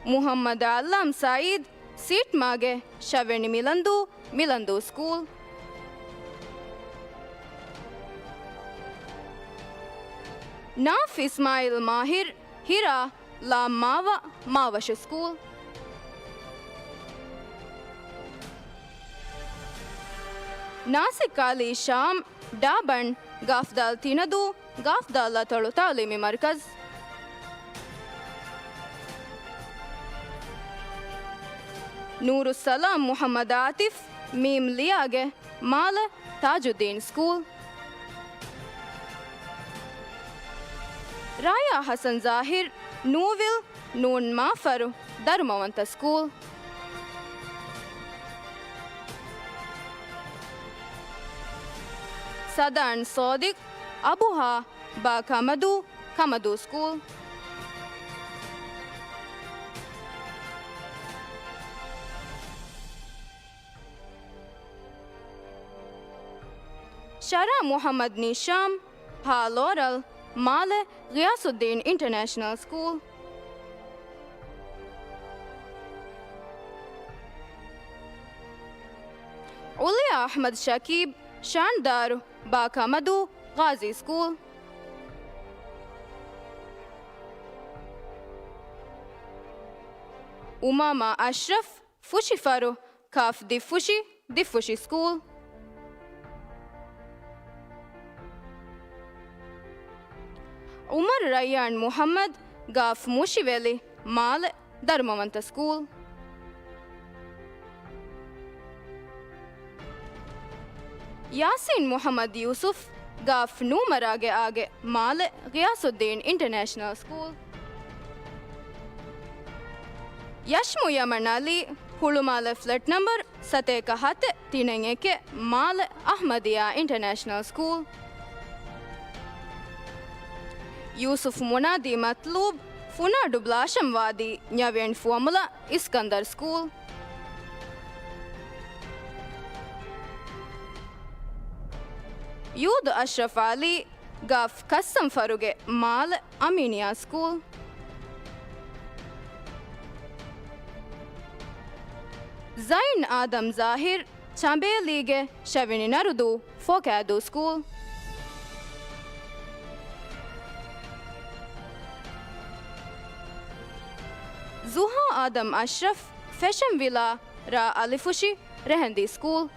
محمد علام سعيد سيت ماگه شاوني ميلندو سكول ناف اسماعيل ماهر هيرا لا ماوش سكول ناسك علي شام دابن غافدال تيندو غافدال تلو تعليمي مركز نور السلام محمد عاطف ميم لياگه مال تاج الدين سكول رايا حسن ظاهر نوفل نون مافر درمونت سكول سدان صادق أبوها با كمدو سكول شارع محمد نيشام ها لورل مال غياث الدين انترناشنال سكول عليا أحمد شاكيب شاندار باكامدو غازي سكول أماما أشرف فوشي فارو كاف دفوشي سكول عمر ريان محمد غاف موشي ويلي مال درمونت سكول Yaseen Mohamed Yoosuf गाफ नूमर आगे Male Ghiyasuddin international school यशमु Yaman Ali Hulhumale flat number 71 तीनेंगे के Male Ahmadiyya international school Yoosuf Munadi Mathloob फुना डुब्लाशम वादी Gnaviyani formula Iskandhar school यूद अशरफ अली गाफ कसम फरुगे माल अमीनिया स्कूल ज़ैन आदम ज़ाहिर चांबे लीगे Shaviyani Narudhoo Foakaidhoo school Zuha Adam Ashraf fashion villa रा अलिफुशी रहंदी स्कूल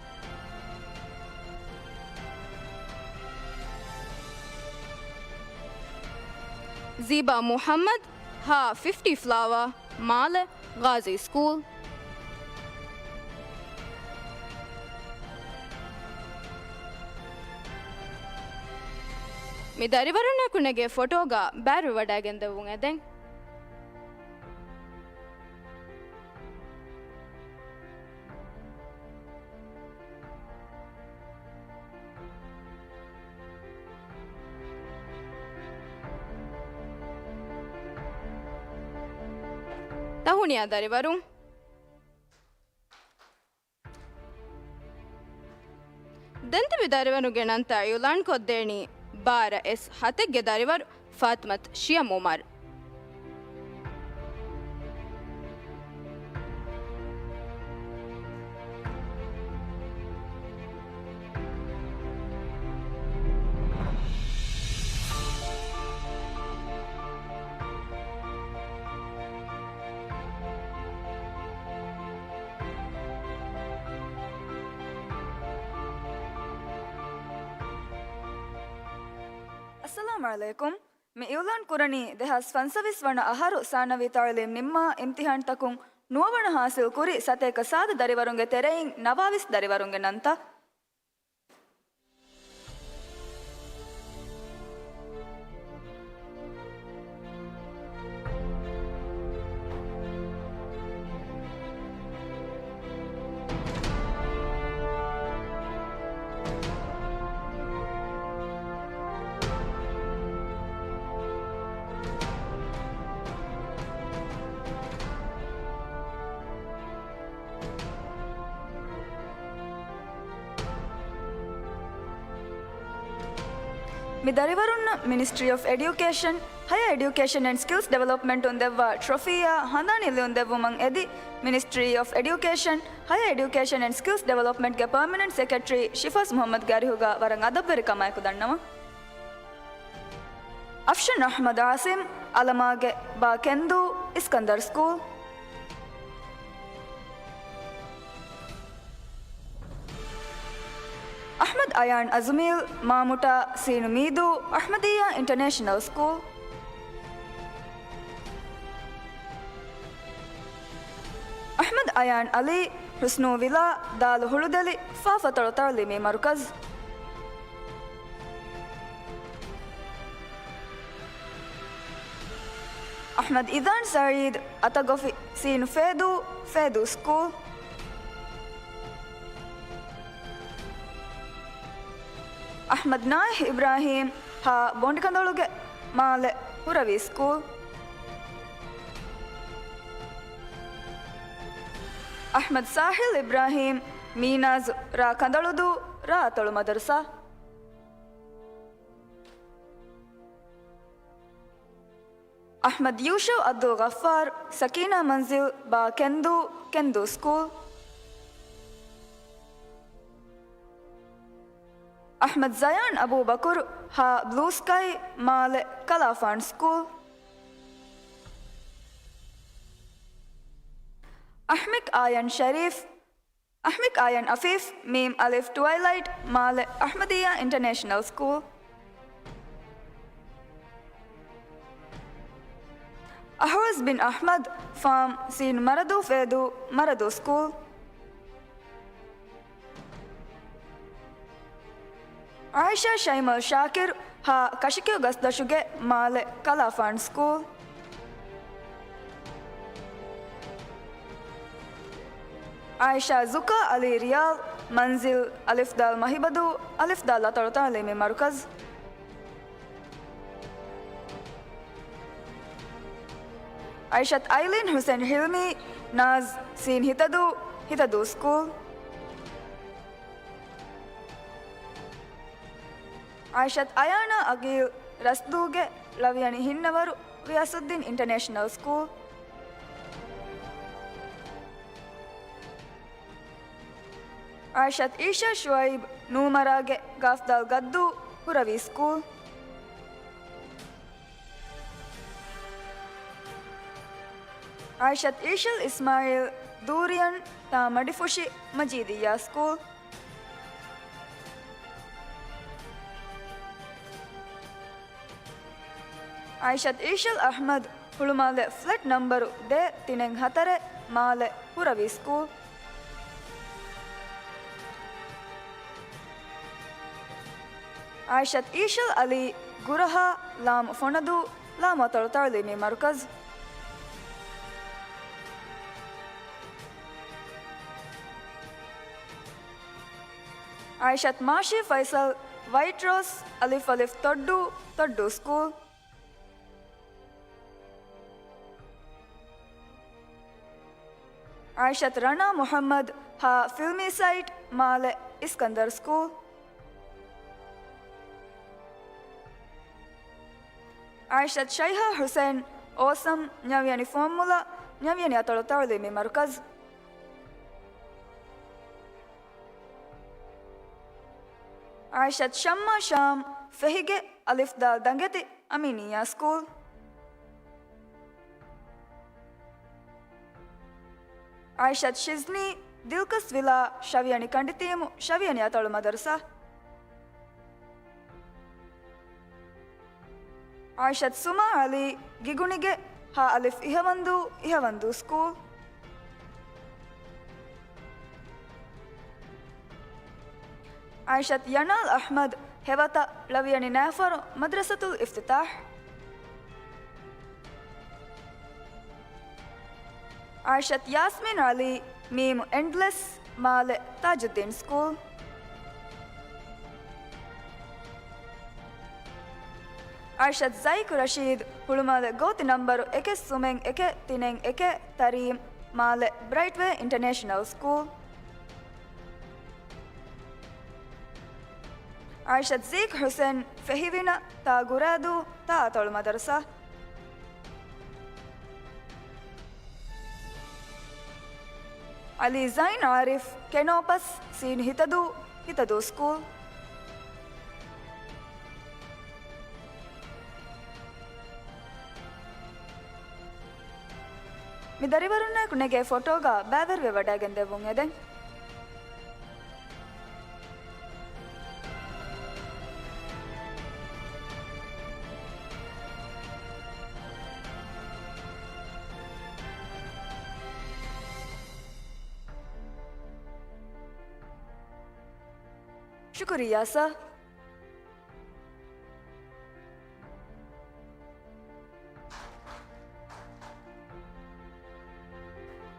ज़ीबा मोहम्मद हा 50 फ्लावर माल गाजी स्कूल मी दरिवरने कुनेगे फोटोगा बैरु वडागेंदे वुंगे दें तहुनिया दरिवरु दंत विदरिवनुगे ನಂತ ಯುಲಾನ್ ಕೊದ್ದೇಣಿ ಬಾರ ಎಸ್ ಹತೆಗೆ ದರಿವರು ಫಾತ್ಮತ್ ಶಿಯಾ ಮುಮರ್ अस्सलाम वालेकुम मैं इवलान कुरनी देहास फंसविस वण अहरु सानवी तालीम निम्मा इम्तिहान तकुं ನುವವಣ ಹಾಸಿಲ್ ಕುರಿ ಸತೇಕ ಸಾದ ದರಿವರುಂಗೆ ತೆರೆಯಿಂ ನವಾವಿಸ್ ದರಿವರುಂಗೆ ನಂತ ಮಿದರಿವರುನ್ನ ministry of education higher education and skills development ಒಂದೆವ್ವ ಟ್ರೋಫಿಯ ಹಂದಾಣಿಲಿ ಒಂದೆವ್ವ ಮಂಗ್ ಎದಿ ministry of education higher education and skills ಡೆವಲಪ್ಮೆಂಟ್ಗೆ ಪರ್ಮನೆಂಟ್ ಸೆಕ್ರೆಟರಿ ಶಿಫಾಸ್ ಮೊಹಮ್ಮದ್ ಗಾರಿಹುಗ ವರಂಗ್ ಅದಬ್ಬರಿ ಕಮಾಯಕು ದಣ್ಣವ ಅಫ್ಷನ್ ಅಹ್ಮದ್ ಆಸಿಮ್ ಅಲಮಾಗೆ ಬಾ ಕೆಂದು ಇಸ್ಕಂದರ್ ಸ್ಕೂಲ್ ಅಹ್ಮದ್ ಅಯಾನ್ ಅಜ್ಮೀಲ್ ಮಾಮುಟಾ ಸೀನು ಮೀದು ಅಹ್ಮದಿಯಾ ಇಂಟರ್ನ್ಯಾಷನಲ್ ಸ್ಕೂಲ್ ಅಹ್ಮದ್ ಅಯಾನ್ ಅಲಿ ಹುಸ್ನು ವಿಲಾ ದಾಲ್ ಹುಳುದಲಿ ಫಾಫತಳು ತಾಲೀಮಿ ಮರ್ಕಜ್ ಅಹ್ಮದ್ ಇದಾನ್ ಸಯೀದ್ ಅತಗೊಫಿ ಸೀನು ಫೇದು ಸ್ಕೂಲ್ ಅಹ್ಮದ್ ನಾಯ್ ಇಬ್ರಾಹಿಂ ಹಾ ಬೋಂಡಿಕಂದೊಳಗೆ ಮಾಲೆ ಹುರವಿ ಸ್ಕೂಲ್ ಅಹ್ಮದ್ ಸಾಹಿಲ್ ಇಬ್ರಾಹಿಂ ಮೀನಾಜ್ ರಾ ಕಂದಳುದು ರಾ ತಳು ಮದರ್ಸಾ ಅಹ್ಮದ್ ಯೂಶಫ್ ಅಬ್ದುಲ್ ಗಫಾರ್ ಸಕೀನಾ ಮಂಜಿಲ್ ಬಾ ಕೆಂದು ಸ್ಕೂಲ್ ಅಹ್ಮದ್ ಜಯಾನ್ ಅಬೂ ಬಕುರ್ ಹಾ ಬ್ಲೂ ಸ್ಕೈ ಮಾಲೆ ಕಲಾಫಾನ್ ಸ್ಕೂಲ್ ಅಹ್ಮಿಕ್ ಆಯನ್ ಅಫೀಫ್ ಮೀಮ್ ಅಲಿಫ್ twilight Male Ahmadiyya international school Ahwaz ಬಿನ್ ಅಹ್ಮದ್ ಫಾಮ್ ಸೀನ್ ಮರದು ಸ್ಕೂಲ್ ಆಯಿಷಾ ಶೈಮಲ್ ಶಾಕಿರ್ ಹಾ ಕಶಿಕ್ಯು ಗಸ್ದಶುಗೆ ಮಾಲೆ ಕಲಾಫಾನ್ ಸ್ಕೂಲ್ ಆಯಿಷಾ ಜುಕಾ ಅಲಿ ರಿಯಾಲ್ ಮಂಜಿಲ್ ಅಲಿಫ್ ದಾಲ್ ಮಹಿಬದು ಅಲಿಫ್ ದಾಲ್ ಅತಳು ತಾಲೀಮಿ ಮರ್ಕಜ್ ಐಷತ್ ಐಲಿನ್ ಹುಸೇನ್ ಹಿಲ್ಮಿ ನಾಜ್ ಸೀನ್ ಹಿತದು ಸ್ಕೂಲ್ ಆಯಿಷತ್ ಅಯಾನ ಅಗೀಲ್ ರಸ್ದೂಗೆ ಲವಿಯಣಿ ಹಿನ್ನವರು ರಿಯಾಸುದ್ದೀನ್ ಇಂಟರ್ನ್ಯಾಷನಲ್ ಸ್ಕೂಲ್ ಆಯಿಷತ್ ಈಶಾ ಶುಐಬ್ ನೂಮರಾಗೆ ಗಾಫ್ದಾಲ್ ಗದ್ದು ಹುರವಿ ಸ್ಕೂಲ್ ಆಯಿಷತ್ ಈಶಲ್ ಇಸ್ಮಾಯಿಲ್ ದೂರಿಯನ್ ತಾ Madifushi Majeediyya school Aishath ಈಶಲ್ Ahmed Hulhumale flat number ದೇ ತಿನೆಂಗ್ ಹತರೆ ಮಾಲೆ ಹುರವಿ ಸ್ಕೂಲ್ ಆಯಿಷತ್ ಈಶಲ್ ಅಲಿ ಗುರಹ ಲಾಮ್ ಫೊಣದು ಲಾಮತಳು ತಾಲೀಮಿ ಮರ್ಕಜ್ ಆಯಿಷತ್ ಮಾಶಿ ಫೈಸಲ್ ವೈಟ್ ರೋಸ್ ಅಲಿಫ್ ತೊಡ್ಡು ಸ್ಕೂಲ್ ಆಯಿಷತ್ ರಾಣಾ ಮೊಹಮ್ಮದ್ ಹಾ ಫಿಲ್ಮಿ ಸೈಟ್ Male Iskandhar school Aishath Shaiha Hussain awesome Gnaviyani formula Gnaviyani ಅತಳು ತಾಲೀಮಿ ಮರ್ಕಜ್ ಆಯಿಷತ್ ಶಮ್ಮಾ ಶಾಮ್ ಫೆಹಿಗೆ ಅಲಿಫ್ ದಾಲ್ ದಂಗೆತಿ ಅಮೀನಿಯಾ ಸ್ಕೂಲ್ ಆಯಿಷತ್ ಶಿಜ್ನಿ ದಿಲ್ಕಸ್ ವಿಲಾ ಶವಿಯಣಿ ಕಂಡಿತೀಮು ಶವಿಯಣಿ ಅತಳು ಮದರ್ಸಾ ಆಯಿಷತ್ ಸುಮಾ ಅಲಿ ಗಿಗುಣಿಗೆ ಹಾ ಅಲಿಫ್ ಇಹವಂದು ಸ್ಕೂಲ್. ಆಯಿಷತ್ ಯನಾಲ್ ಅಹ್ಮದ್ ಹೆವತ ಲವಿಯನಿ ನಾಫರ್ ಮದ್ರಸತುಲ್ ಇಫ್ತಿತಾಹ್. ಆಯಿಷತ್ ಯಾಸ್ಮಿನ್ ಅಲಿ ಮೀಮ್ ಎಂಡ್ಲೆಸ್ ಮಾಲೆ ತಾಜುದ್ದೀನ್ ಸ್ಕೂಲ್. ಆಯಿಷತ್ ಝೈಕ್ ರಶೀದ್ ಹುಳುಮಾಲೆ ಗೋತಿ ನಂಬರು ಎಕೆ ಸುಮೆಂಗ್ ಎಕೆ ತಿನೆಂಗ್ ಎಕೆ ತರೀಮ್ Male Brightway international school. Aishath Zeek Hussain ಫೆಹಿವಿನ ತಾ ಗುರಾದು ತಾ ಅತೊಳು ಮದರಸಾ. Ali Zain Arif Canopus Seenu Hithadhoo school. ಮಿದರಿವರುನ್ನ ಕುಣೆಗೆ ಫೋಟೋಗ ಬ್ಯಾವರ್ವೆ ವಡಾಗೆಂದೆವುಂ ಎದೆ. ಶುಕ್ರಿಯಾ ಸರ್.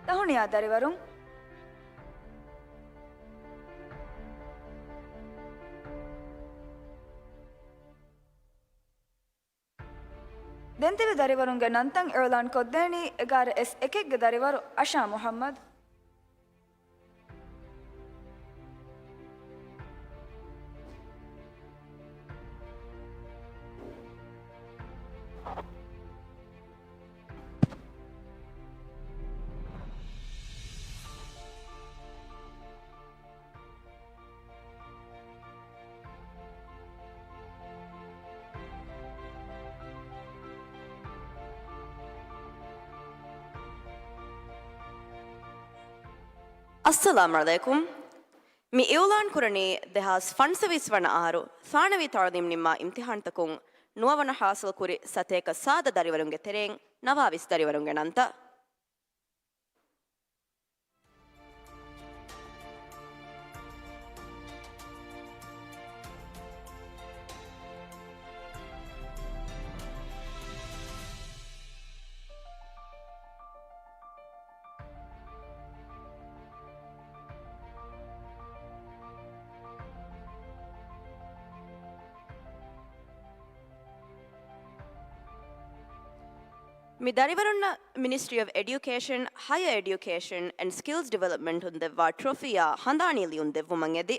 ತಹುಣಿಯಾದರೆ ವರುಂ ದೆಂತಿವೆ ದರಿವರುಂಗೆ ನಂತಂಗ್ ಏರ್ಲಾನ್ ಕೊದ್ದೇಣಿ ಎಗಾರ ಎಸ್ ಎಕೆಗ್ಗೆ ದರಿವರು ಅಶಾ ಮುಹಮ್ಮದ್. ಅಸ್ಸಲಾಮು ಅಲೈಕುಂ. ಮಿ ಇವ್ಲಾನ್ ಕುರಣಿ ದೆಹಾಸ್ ಫನ್ಸವಿಸ್ ವಣ ಆರು ಸಾಣವಿ ತಾಳದಿಂ ನಿಮ್ಮ ಇಮ್ತಿಹಾನ್ ತಕುಂ ನುವವನ ಹಾಸಲ್ ಕುರಿ ಸತೇಕ ಸಾದ ದರಿವರುಂಗೆ ತೆರೆಂಗ್ ನವಾವಿಸ್ ದರಿವರುಂಗೆ ನಂತ. Mi darivarunna Ministry of Education, Higher Education and Skills Development undevva trophiya handanili undevvu mangedi.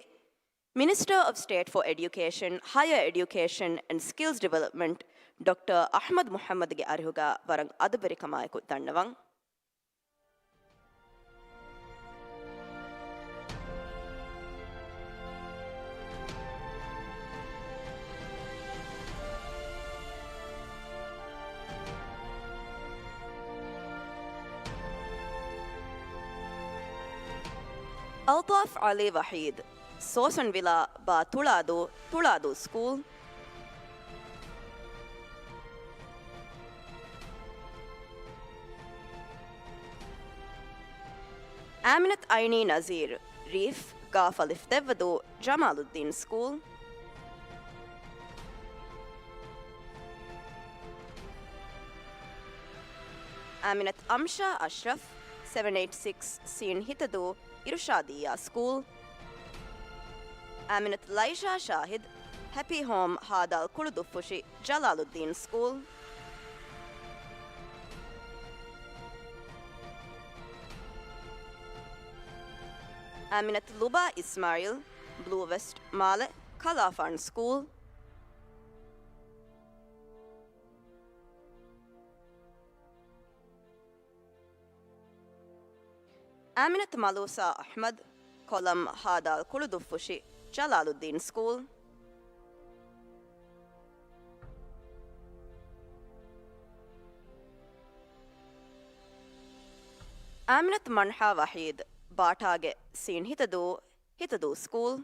Minister of State for Education, Higher Education and Skills Development Dr. Ahmad Muhammad ge arihuga warang aduberi kamayaku tannawang. Altaf Ali Wahid, Sosan Villa ba Tuladu School. Aminat Aini Nazir, Reef, Gafalif Devadu, Jamaluddin School. Aminat Amsha Ashraf, 786 Sin Hitadu, Irshadiya School. Aminat Laisha Shahid, Happy Home Hadal Kuludufushi, Jalaluddin School. Aminat Luba Ismail, Blue West Male, Kalafan School. Aminat Malusa Ahmad, Kolam Hadal Kuludufushi, Jalaluddin School. Aminat Manha Wahid, Batage, Sin Hitadu School.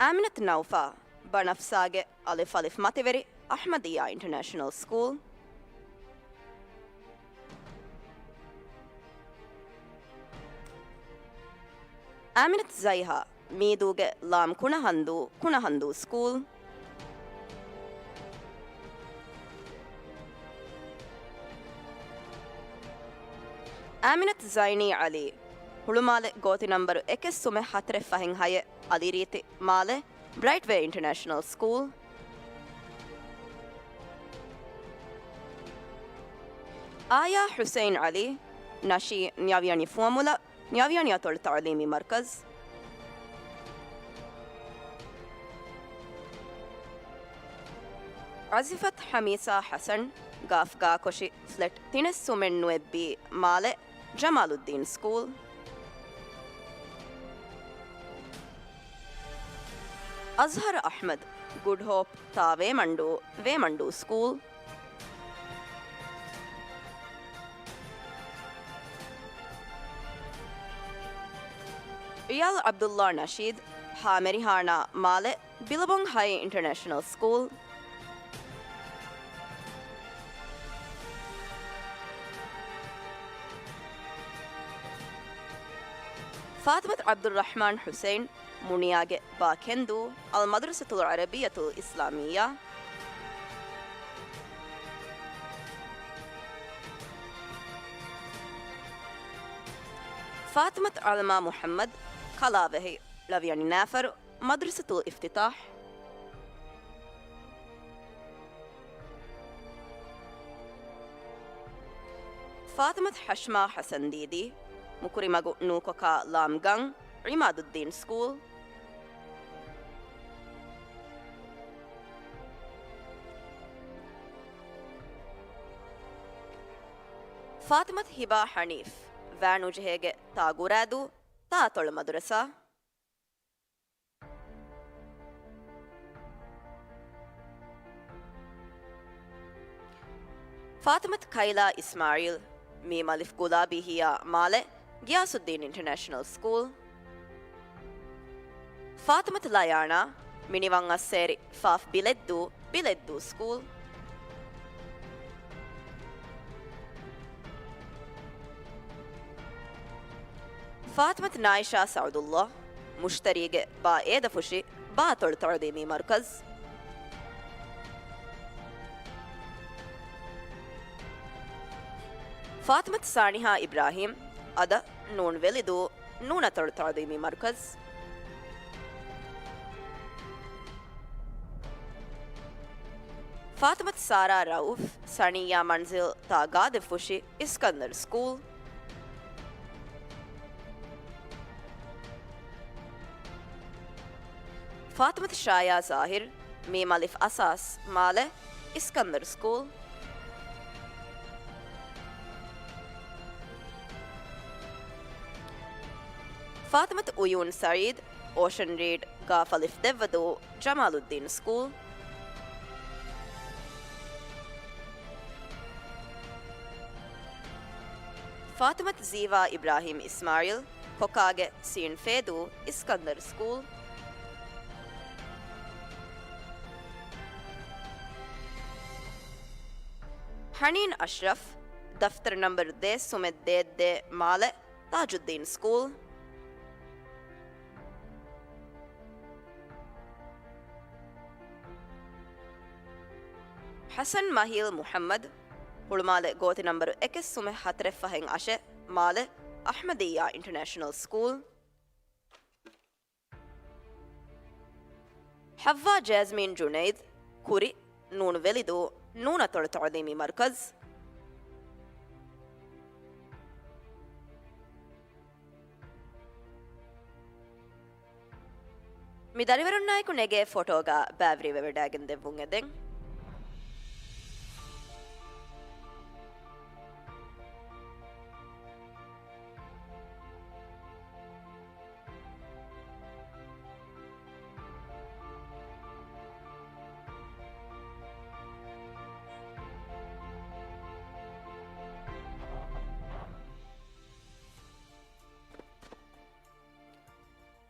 Aminat Naufa, Banafsage Alif Alif Mativeri, Ahmadiyya International School. Aminat Zaiha, Meeduge Lam Kunahandu School. Aminat Zaini Ali, Hulumale Goti number Ekes Sume Hatre Fahing Haye Aliriti Male, Brightway International School. Aya Hussein Ali, Nashi Nyaviani Formula, Nyaviani Atol Ta'limi Markaz. Azifat Hamisa Hassan, Gafga Koshi Flet Tines Sumen Nuebi Male, Jamaluddin School. Azhar Ahmed, Good Hope Ta Vemandu School. Riyal Abdullah Nasheed, Hamerihana Male, Billabong High International School. Fatimat Abdul Rahman Hussein, Muniage Bakendu, Al Madrasatul Arabiyatul Islamiyya. Fatimat Alma Muhammad, Kalavehi, Laviani Nafar, Madrasatul Iftitah. Fatimat Hashma Hassan Didi, Mukurimagu Nukoka Lamgang, Imaduddin School. Fatimat Hiba Hanif, Vanujhege Taguradu, Tatol Madrasa. Fatimat Kaila Ismail, Mim Alif Gulabi Hiya Male, Gyasuddin International School. Fatimat Layana, Minivanga Seri Faf Bileddu School. Fatimat Naisha Saudullah, Mushtarige Ba Edafushi, Ba Tordimi Markaz. Fatimat Saniha Ibrahim, Ada Noon Velidu, Noona Tordimi Markaz. Fatimat Sara Rauf, Saniya Manzil Tagadefushi, Iskandar School. Fatimat Shaya Zahir, Mim Alif Asas, Male, Iskandar School. Fatimat Uyun Saeed, Ocean Reed, Gaf Alif Devadu, Jamaluddin School. Fatimat Ziva Ibrahim Ismail, Kokage Sin Fedu, Iskandar School. Haneen Ashraf, Daftar number De Sumed De Male, Tajuddin School. Hassan Mahil Muhammad, Hulmale Goti number Ekes Sume Hatre Faheng Ashe, Male, Ahmadiyya International School. Havva Jasmine Junaid, Kuri, Noon Velidu, Noona Ta'limi Markaz. Midarivarunnayiku nege photoga Bavri Vevedagan Devungedeng.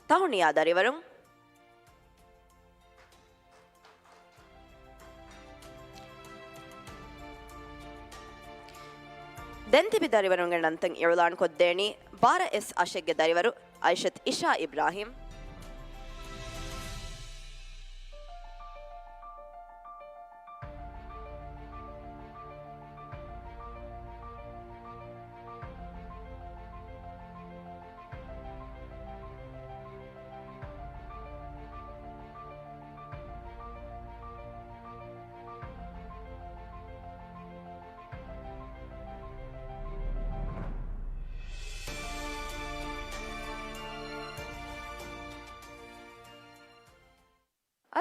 Tahuniya Darivarung. ದೆಂತಿಬಿ ದರಿವರುಂಗೆ ನಂತಂ ಇಳುಲಾನ್ ಕೊದ್ದೇಣಿ ಬಾರ S ಅಶೆಗ್ಗೆ ದರಿವರು ಐಷತ್ Isha Ibrahim.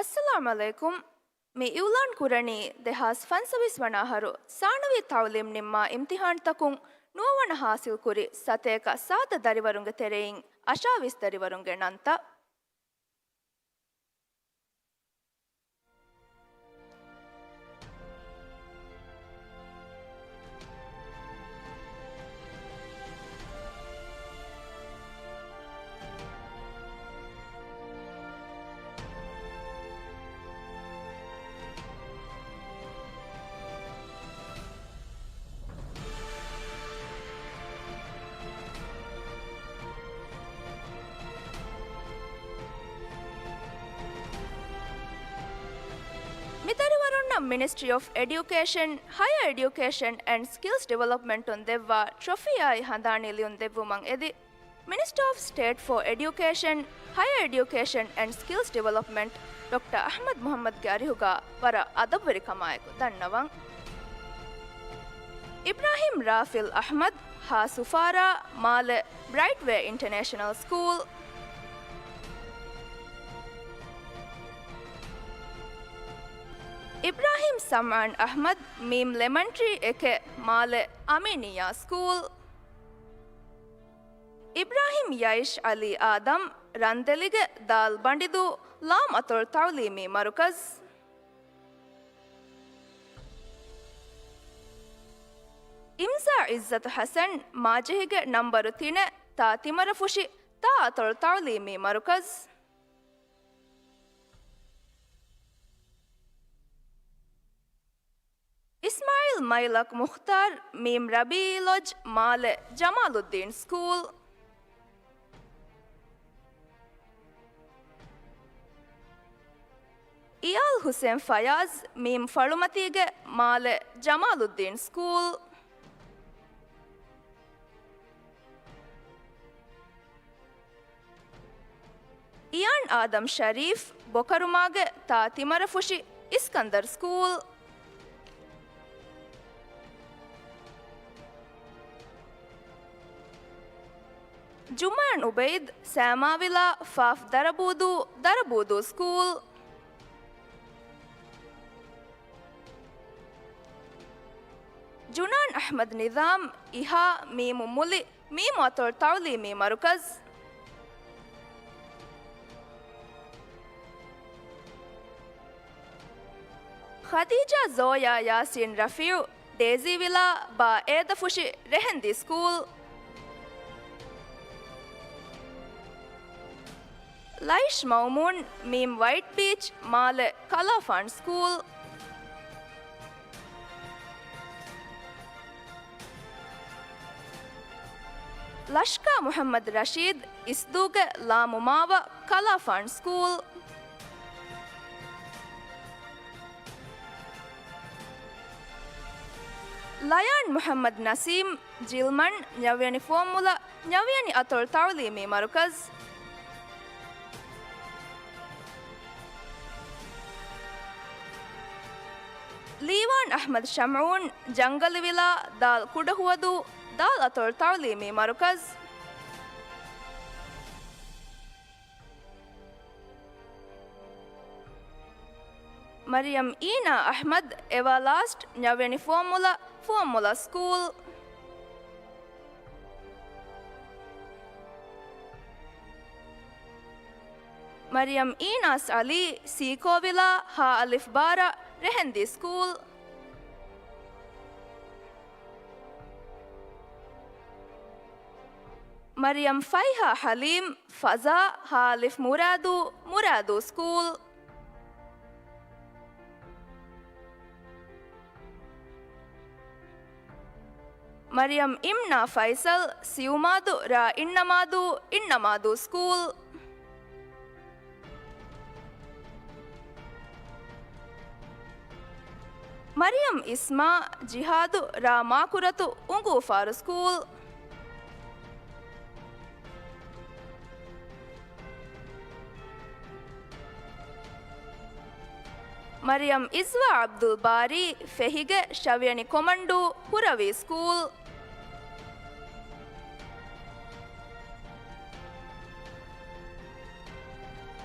ಅಸ್ಸಲಾಮು ಅಲೈಕುಂ. ಮಿ ಇವ್ಲಾನ್ ಕುರಣಿ ದೆಹಾಸ್ ಫನ್ಸವಿಸ್ ವಣಾಹರು ಸಾಣವಿ ತಾವ್ಲಿಮ್ ನಿಮ್ಮ ಇಮ್ತಿಹಾನ್ ತಕುಂ ನೂವಣ ಹಾಸಿಲ್ ಕುರಿ ಸತೇಕ ಸಾತ ದರಿವರುಂಗೆ ತೆರೆಯಿಂ ಅಶಾವಿಸ್ ದರಿವರುಂಗೆ ನಂತ Ministry of Education, Higher Education and Skills Development on Devva Trophy ai Handaniliun Devumang Edi Minister of State for Education, Higher Education and Skills Development Dr. Ahmad Muhammad Garihuga Vara Adabari Kamayaku Dannavang Ibrahim Rafil Ahmad Ha Sufara Male Brightway International School Ibrahim Saman Ahmad Mim Elementary Eke Male Aminiya School Ibrahim Yaish Ali Adam Randelige Dal Bandidu Lam Atul Tawlimi Marukaz Imza Izzat Hassan Majihige Number 3 Ta Timarafushi Ta Atul Tawlimi Marukaz Ismail Mailak Mukhtar Mim Rabi Lodge Male Jamaluddin School Iyal Hussein Fayaz Mim Falumatige Male Jamaluddin School Iyan Adam Sharif Bokarumage Ta Timarafushi Iskandar School Juman Ubaid Samavila Faf Darabudu School Junan Ahmad Nizam Iha Mimu Muli Mimu Atul Tawlimi Marukaz Khadija Zoya Yasin Rafiu Daisy Villa Ba Edafushi Rehendi School Laish Maumun Mim White Beach Male Kala Fund School Lashka Muhammad Rashid Isduge La Mumawa Kala Fund School Layan Muhammad Nasim Jilman Nyavyani Formula Nyavyani Atul Tawlimi Marukaz Liwan Ahmad Shamroon Jangalivila Dal Kudahuadu Dal Atul Tawlimi Marukaz Mariam Ina Ahmad Everlast Nyavyani Formula School Mariam Inas Ali Sikovila Ha Alif Bara Rehendi School Mariam Faiha Halim Faza Ha Alif Muradu School Mariam Imna Faisal Siumadu Ra Innamadu School. Mariam Isma Jihadu Ra Makuratu Ungu Faru School. Mariam Izwa Abdul Bari Fehige Shavyani Komandu Huravi School.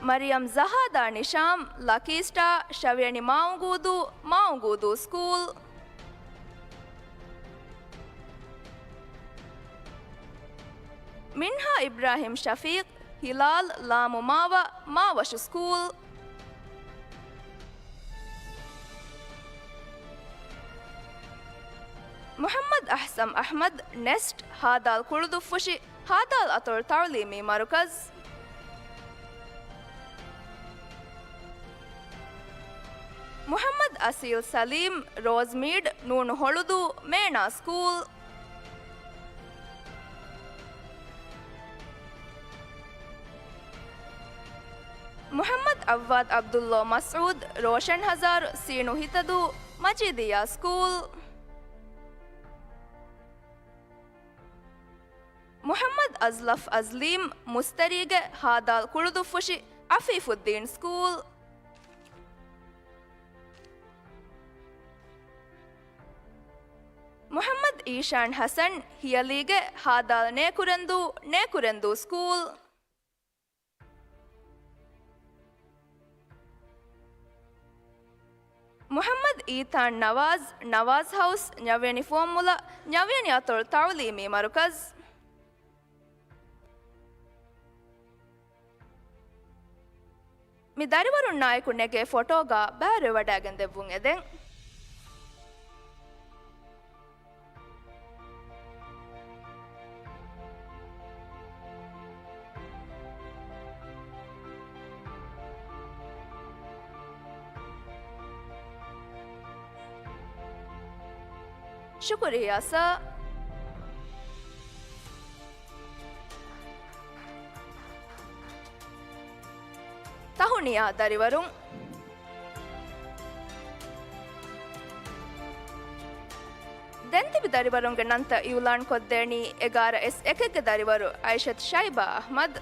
Mariam Zahada Nisham Lakista Shavyani Maungudu School. Minha Ibrahim Shafiq Hilal Lamumawa Mawashu School. Muhammad Ahsam Ahmad Nest Hadal Kurdu Fushi Hadal Ator Tarlimi Marukaz. Muhammad Asil Salim Rosemead Noon Holudu Mena School. Muhammad Awad Abdullah Masood Roshan Hazar Sinu Hitadu Majidiya School. Muhammad Azlaf Azlim Mustarige Hadal Kurdu Fushi Afifuddin School. Muhammad Ishan Hassan Hiyalige Hadal Nekurendu School. Muhammad Ethan Nawaz House Nyaveni Formula Nyaveni Ator Tarlimi Marukaz. Mi darivarun nayakunege photoga bære wadagen devvun eden. Shukriya sir. Tahuniya darivarun Dentibi darivarunge nanta Iulan Koddeni Egara S1 darivaru Aishat Shaiba Ahmad.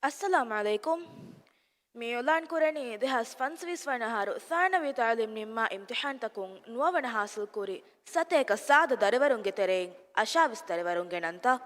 Assalamu alaikum. Miyulan kurani dehas fansvis wanaharu thanavi ta'lim nimma imtihan takun nuwana hasil kuri sateka sada darivarunge tereng ashavis darivarunge nanta.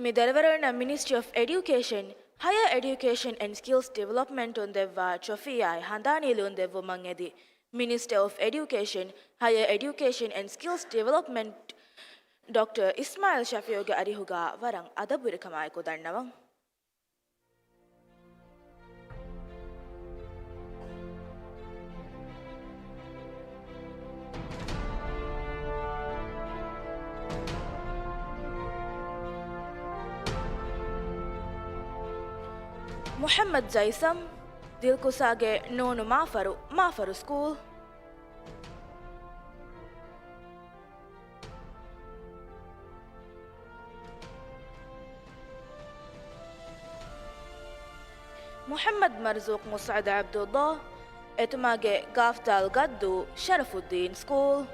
Mi darivaruna Ministry of Education, Higher Education and Skills Development on Devva Chofia Handanilu Devu Mangedi, Minister of Education, Higher Education and Skills Development, Dr. Ismail Shafioga Arihuga Varang Adaburikama Kodannavang. محمد جيسم دلكساگه نونو مافرو سكول محمد مرزوق مسعد عبد الله اتماگه قافتال قدو شرف الدين سكول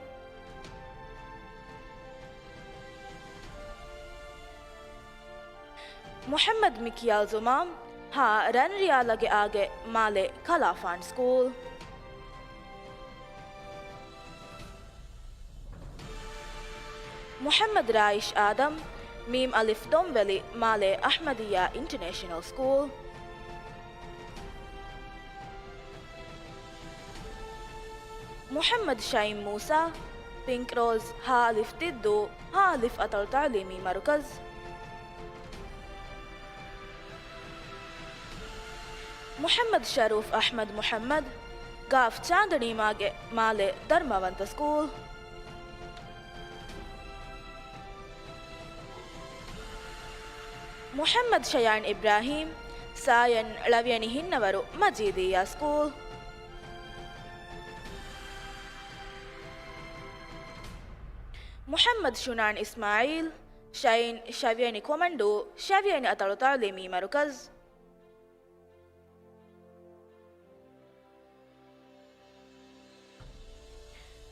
محمد مكيال زمام ها رن ريالگه آگه مال کلافان سكول محمد رايش آدم ميم ألف دومبلي مال أحمدية انترناشنال سكول محمد شايم موسى بينك روز ها ألف تدو ها ألف أطل تعليمي مركز محمد شروف أحمد محمد قاف چاندني مال درموانت سكول محمد شيان إبراهيم ساين لوياني هنورو مجيدية سكول محمد شنان إسماعيل شاين شافياني كوماندو شافياني أطلو تعليمي مركز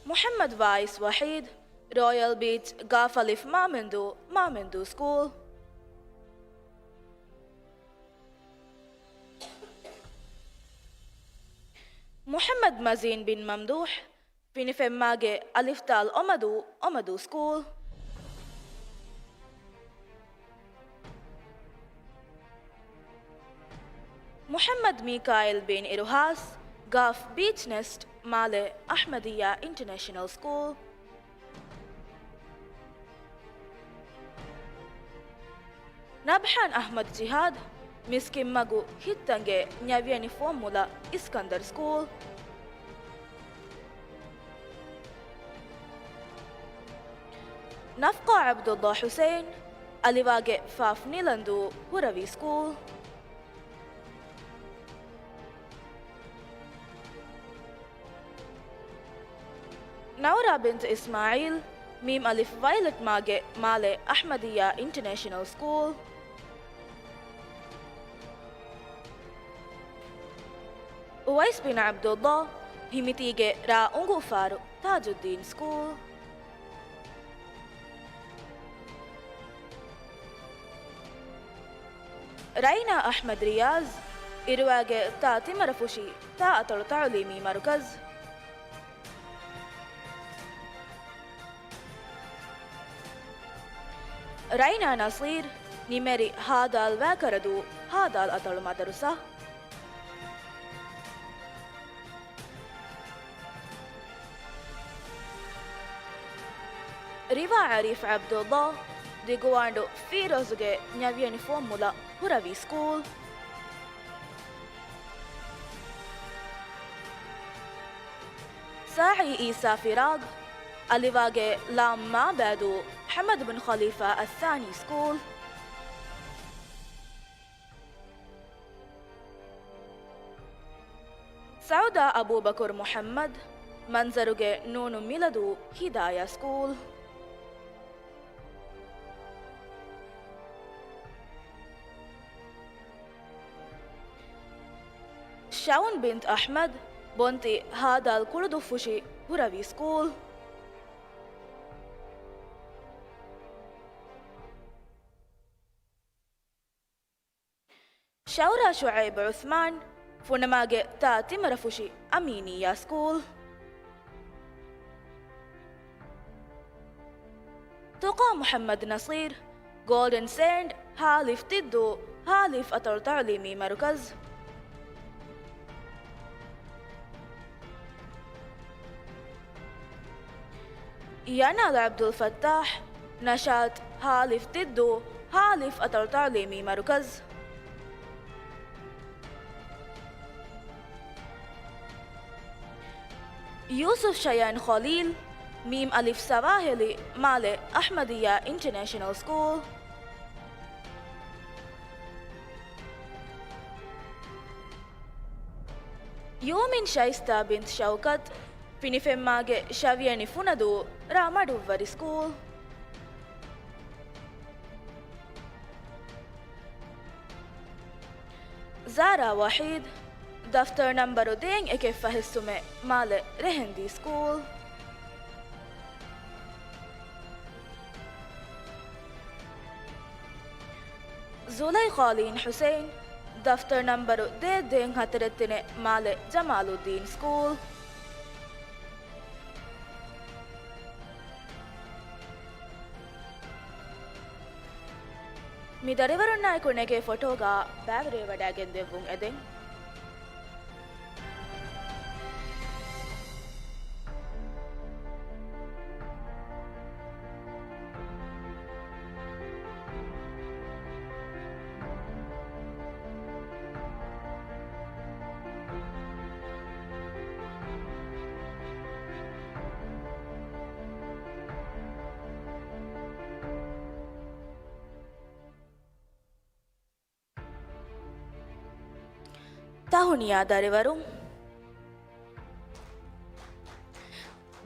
محمد فايس وحيد رويال بيتش قافلف مامندو سكول محمد مازين بن ممدوح بنفهم ماجي ألفتال أمدو سكول محمد ميكائيل بن إروهاس قاف بيتش نست مال أحمدية انترناشنال سكول نبحان أحمد جهاد مسكين ماغو هيتانجي نيافياني فورمولا إسكندر سكول نفقة عبد الله حسين أليواجي فاف نيلاندو هوراوي سكول نورا بنت إسماعيل ميم ألف فايلت ماجي مالي أحمدية انترناشنال سكول أويس بن عبد الله هيمتيجي را أنغو فارو تاج الدين سكول رينا أحمد رياض إرواجي تا تمرفوشي تا أطر تعليمي مركز رينا نصير نيمري هذا الواكردو هذا الأطر مدرسة ريفا عريف عبد الله دي جواندو في روزجي نيافياني فورمولا هوراوي سكول ساعي إيسا فراغ أليواجي لام ما بعدو حمد بن خليفة الثاني سكول سعودة أبو بكر محمد منزرجي نونو ميلادو هداية سكول شاون بنت أحمد بنتي هذا الكردو فوشي هوراوي سكول شاورا شعيب عثمان فونماجي تاتي مرفوشي أمينية سكول تقى محمد نصير جولدن ساند هالف تدو هالف أطر تعليمي مركز ينال عبد الفتاح نشاط هالف تدو هالف أطر تعليمي مركز يوسف شيان خليل ميم ألف سواهلي مالي أحمدية انترناشنال سكول ಯೋಮಿನ್ ಶೈಸ್ತಾ ಬಿಂತ್ Shaukat ಫಿನಿಫೆಮ್ಮಾಗೆ ಶವಿಯನಿ ಫುನದು ರಾಮಡುವ್ವರಿ school Zaara Waheed दफ्तर number देंग एके फहिस्सु में माले रहंदी school जुलैखालीन Hussain दफ्तर number दे देंग हतरतने माले Jamaluddin school मी ದರಿವರನ್ನಾಯ್ಕೊನೆಗೆ ಫೋಟೋಗ ಬ್ಯಾಗ್ರೆ ವಡಾಗೆಂದೆವು ಎದೆಂ ತಾಹುನಿಯಾ ದರಿವರು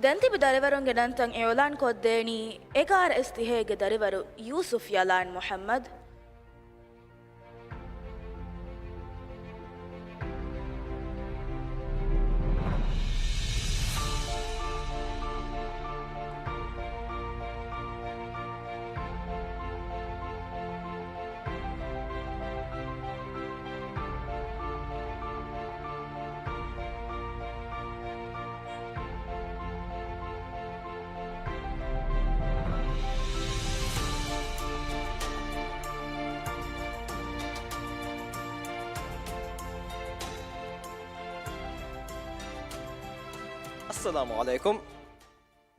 ದಂತಿಬ ದರಿವರುಂಗೆ ನಂತಂ ಏಲಾನ್ ಕೊದ್ದೇನಿ ಎಗಾರ ಇಸ್ತಿಹೇಗೆ ದರಿವರು ಯೂಸುಫ್ ಯಲಾನ್ ಮೊಹಮ್ಮದ್ अस्सलामु अलैकुम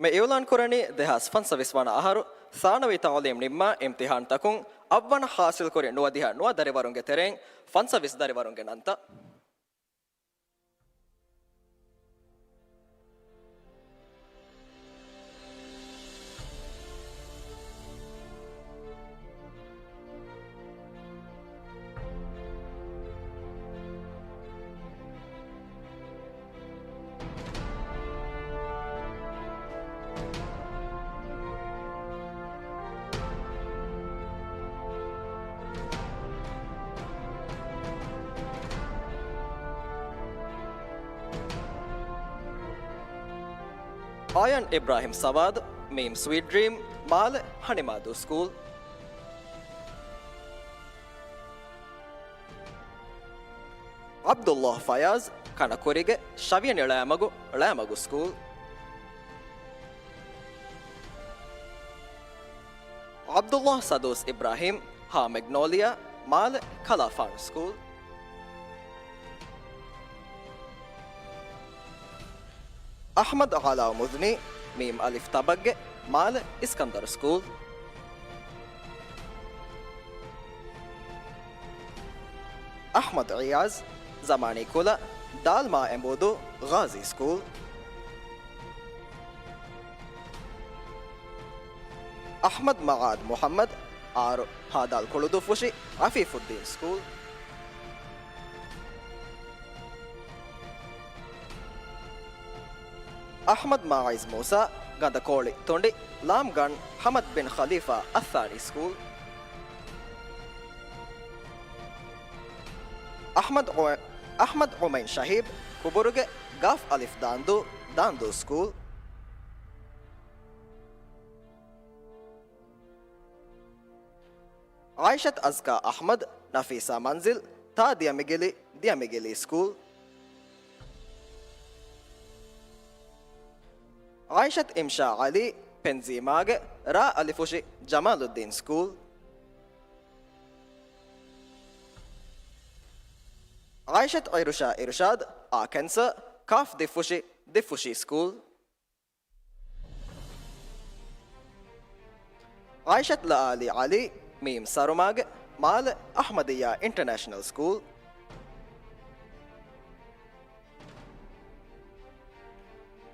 मैं एवलान कुरनी देहास फंस विस्वाना आहारु सानवी तालीम निम्मा इम्तिहान तकुं अव्वन हासिल कुरे नुवदिहा नुव दरिवरुंगे तेरें फंस विस दरिवरुंगे नंत Ayan Ibrahim Sawad, Meme Sweet Dream, Mal Hanimadu School. Abdullah Fayaz, Kanakurige, Shavian Lamagu School. Abdullah Sadus Ibrahim, Ha Magnolia, Mal Kalafan School. Ahmad Ala Muzni, Meme Alif Tabag, Mal Iskandar School. Ahmad Riyaz, Zamani Kula, Dalma Embodo, Ghazi School. Ahmad Maad Muhammad, Ar Hadal Kuludufushi, Afifuddin School. Ahmad Maiz Musa, Gadakoli Tondi, Lamgan, Hamad bin Khalifa Athani School. Ahmad Umain Shahib, Kuburuge, Gaf Alif Dandu School. Aishat Azka Ahmad, Nafisa Manzil, Ta Diamigili School. Aishat Imsha Ali, Penzi Mage, Ra Alifushi, Jamaluddin School. Aishat Irusha Irshad, Akensa, Kaf Difushi School. Aishat La Ali, Meme Sarumag, Mal Ahmadiyya International School.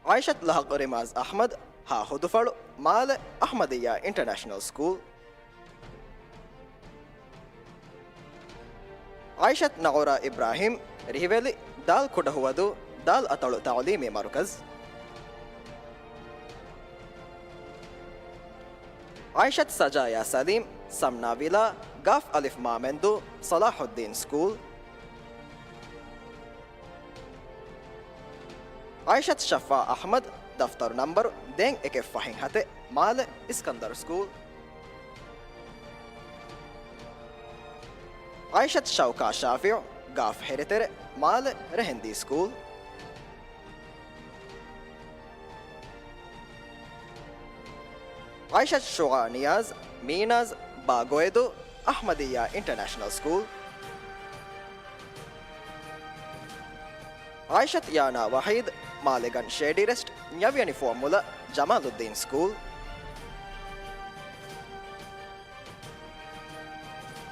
Aishat Lahaq Rimaz Ahmad, Ha Hudufal, Mal Ahmadiyya International School. Aishat Naura Ibrahim, Rihveli, دال كدهودو دال أطلو تعليمي مركز عائشة سجايا سليم سمنا فيلا غاف ألف مامندو صلاح الدين سكول عائشة شفا أحمد دفتر نمبر دين اكف فحين هاتي مال اسكندر سكول عائشة شوكا شافع غاف هيرتر مال رهندي سكول عائشة شوغا نياز ميناز باغويدو أحمدية انترناشنال سكول عائشة يانا وحيد مالغان شيدي رست نيافياني فورمولا جمال الدين سكول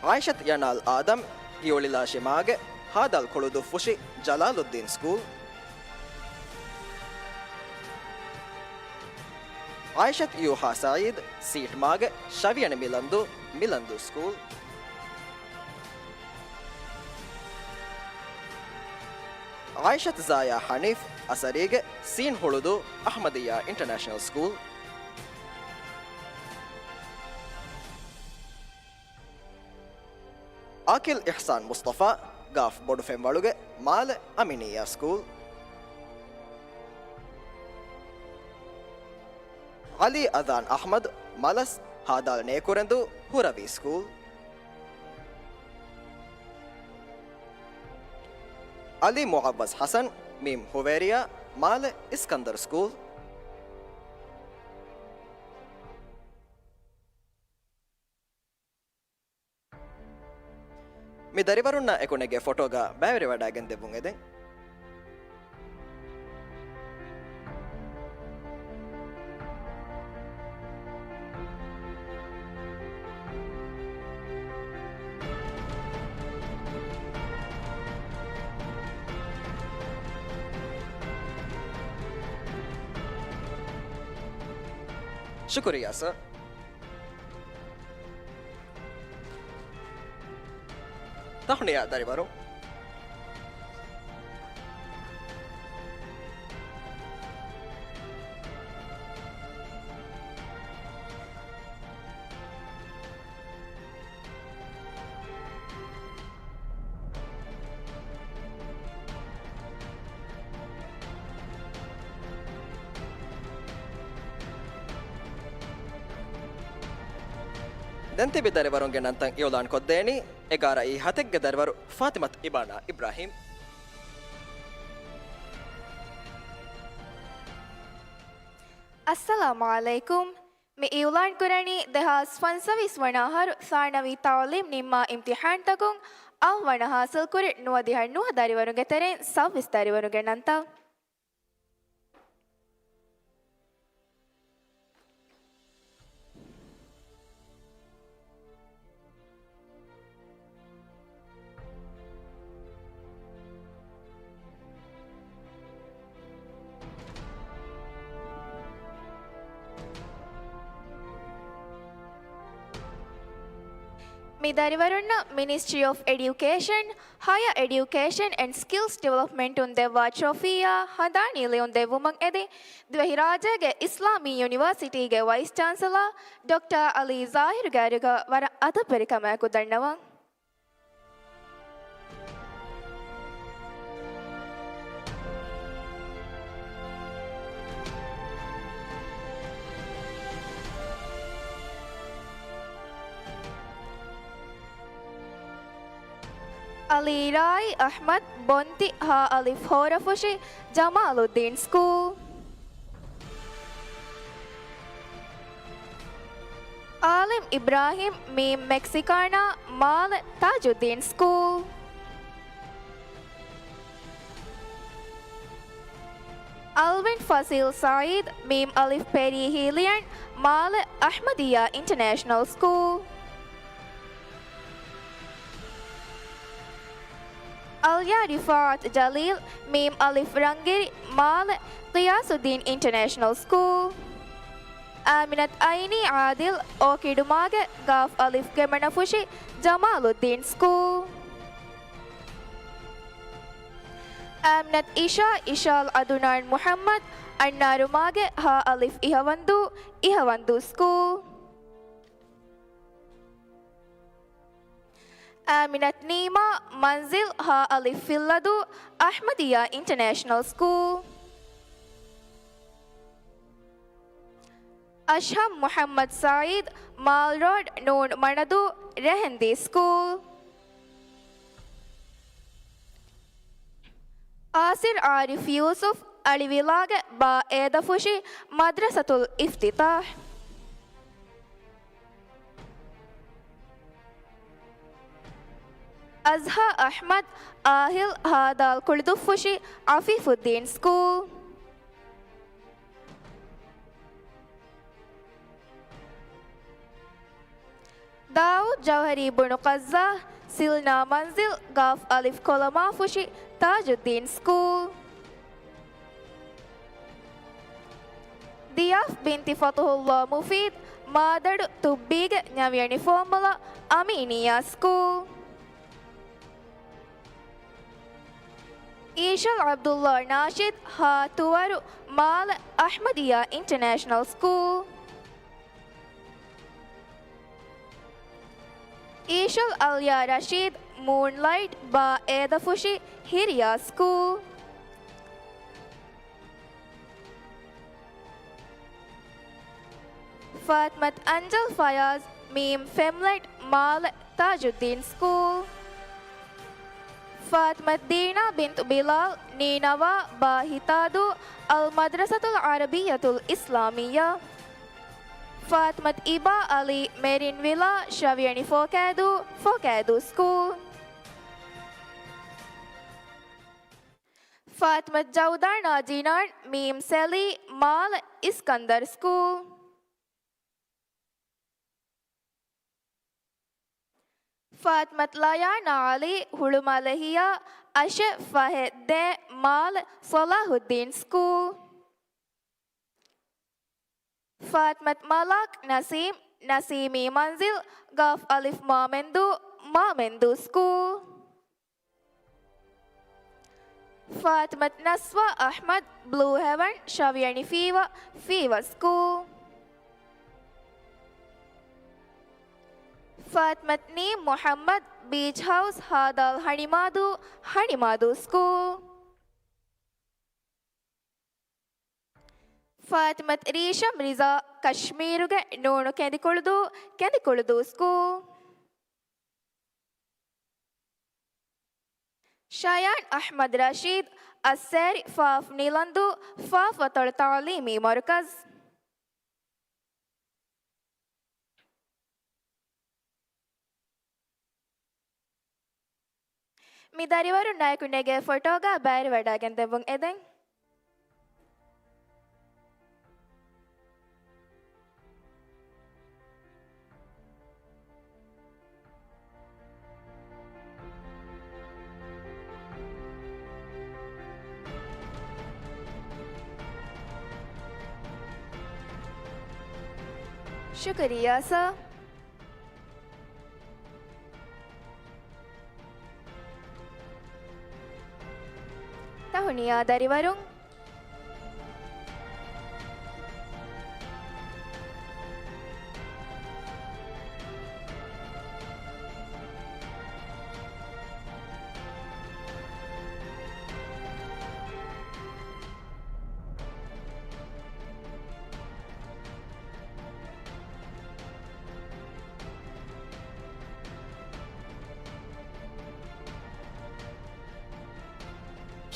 عائشة ينال آدم يولي لاشي ماغ هذا الكولودو فوشي جلال الدين سكول عائشة يوحا سعيد سيت ماغ شافيان ميلاندو سكول عائشة زايا حنيف أسريغ سين هولودو أحمدية انترناشنال سكول آكل إحسان مصطفى غاف بودو فيمبالوغ مال أمينية سكول علي أذان أحمد مالس هادال نيكورندو هوراوي سكول علي معوض حسن ميم هوفيريا مال اسكندر سكول මේ දරිවරුන්න එකුණගේ ෆොටෝග බෑවරි වඩාගෙන් දෙබුන් එදෙන් शुक्रिया sir تحني يا داريبارو دنتي بداريبارون جنانتان يولان كوديني إقارة هاتك داريبارو فاطمة إبانا إبراهيم السلام عليكم مي يولان كوراني دهاس فانسويس وناهر ثانوي تعليم نما امتحان تكون أو ونهاسل كوري نوديها نوه داريبارون جترين سويس داريبارون جنانتا Midarivarunna Ministry of Education, Higher Education and Skills Development undeva trophiya handanile undevumang edi Dvahirajage Islami University ge Vice Chancellor Dr. Ali Zahir Gariga vara ada perikamaku dannawa Ali Rai Ahmad Bonti Ha Alif Horafushi Jamaluddin School Alim Ibrahim Mim Mexicana Mal Tajuddin School Alvin Fasil Said Mim Alif Peri Hilian Mal Ahmadiyya International School Alya Rifat Jalil Mim Alif Rangiri Mal Qiyasuddin International School Aminat Aini Adil Okidumage Gaf Alif Gemanafushi Jamaluddin School ಆಮ್ನತ್ Isha ಇಶಾಲ್ ಅದುನಾನ್ Muhammad ಅಣ್ಣಾರುಮಾಗೆ ಹಾ Alif Ihavandhoo school. ಆಮಿನತ್ Neema Manzil Haa Alif Filladhoo Ahmadiyya international school. Ashham Muhammad Saeed Male road Noonu Manadhoo Rehendhi school. Aasir Arif Yoosuf Alivilaage Baa Eydhafushi Madrasathul Iftithah. Azha Ahmed Aahil Haadhaal Kulhudhuffushi Afeefuddin school. Dawood Jauhari बुनुकज़्ज़ा सिलना मंजिल गाफ अलिफ कोलमा फुशी Tajuddin school. दियाफ बिनती फतहुल्लाह मुफीद मादड़ तुब्बीग न्यावियनी formula Aminiya school. Eishal Abdulla Nashid हातुवर Male Ahmadiyya international school. Eishal Aliya Rasheed moonlight Baa Eydhafushi Hiriya school. Fathmath Anjal Fayaz मीम फेमलेट माल ताजुद्दीन स्कूल. फातमत दीना बिन्त बिलाल नीनवा Baa Hithaadhoo Al Madrasathul Arabiyyathul Islamiyya. Fathmath Iba Ali marine villa Shaviyani Foakaidhoo school. Fathmath जौदार नाजीनान मीम सेली माल इस्कंदर स्कूल. फातमत लाया नाली हुलुमलहिया अशे Fahad Male Salahuddin school. फातमत Malaak Naseem Naseemee Manzil Gaaf Alif Maamendhoo school. Fathmath Naswa Ahmed blue haven Shaviyani Feevah school. Fathmath Neem Mohamed beach house Haadhaal Hanimaadhoo school. Fathmath Reesham Riza कश्मीरुगे नोनु केंदिकुळुदु स्कूल. शायान अहमद रशीद अस्सेरी फाफ नीलंदु फाफ वतड़ तालीमी मरकज. मिदारिवरु नायकुनेगे फोटोगा बैर वडागन देवंग एदें. शुक्रिया सर. Tahunia dari warung.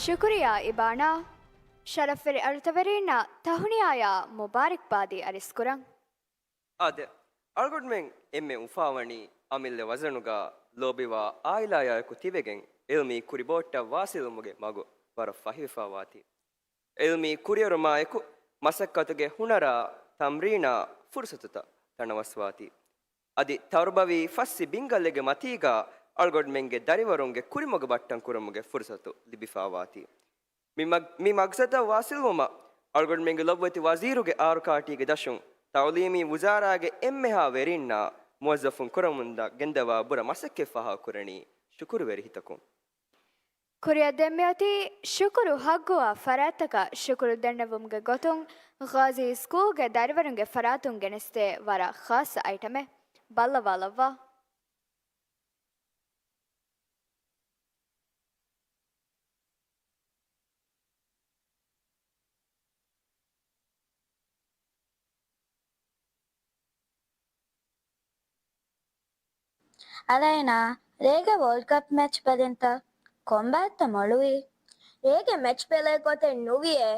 शुक्रिया इबाना शरफिर अल्तवरीना तहुनियाया मुबारक बादी अरिस्कुरं. आदे अलगुडमें एम्मे उफावणी अमिल्ले वजनुगा लोबिवा आइलाया कुतिवेगें इल्मी कुरिबोट्टा वासिलुमुगे मगु वर फहिफावाति. इल्मी कुरियरुमायकु मसक्कतुगे हुनरा तम्रीना फुर्सतुता तणवस्वाति. अदि तौरबवी फस्सी बिंगल्लेगे मतीगा अलगोडमेंगे दरिवरुंगे कुरिमोगे बट्टं कुरमुगे फुर्सतु लिबिफावाति. मी मगसता वासिलुमा अलगोडमेंगे लब्वति वजीरुगे आरुकाटीगे दशुं तौलीमी वजारागे एम्मेहा वेरिन्ना मुवज़्ज़फ़ुं कुरमुंदा गेंदवा बुरा मसक्के फहा कुरणी शुकुर वेरिहितकुं. ಕುರಿಯ ದೆಮ್ಮೆಯತಿ ಶುಕುರು ಹಗ್ಗುವ ಫರಾತಕ ಶುಕುರು ದಂಡವುಮ್ಗೆ ಗೊತ್ತುಂ ಗಾಜಿ ಸ್ಕೂಲ್ಗೆ ದರಿವರುಂಗೆ ಫರಾತುಂ ಗೆನಿಸ್ತೆ ವರ ಖಾಸ್ ಐಟಮೆ ಬಲ್ಲವಾಲವ್ವ ಅಲೈನಾ ರೇಗೆ ವರ್ಲ್ಡ್ ಕಪ್ ಮ್ಯಾಚ್ ಪದೆಂತ ಕೊಂಬಾತ್ತ ಮೊಳುವಿ ರೇಗೆ ಮ್ಯಾಚ್ ಪೆಲೆ ಕೊತೆ ನುವಿಯೆ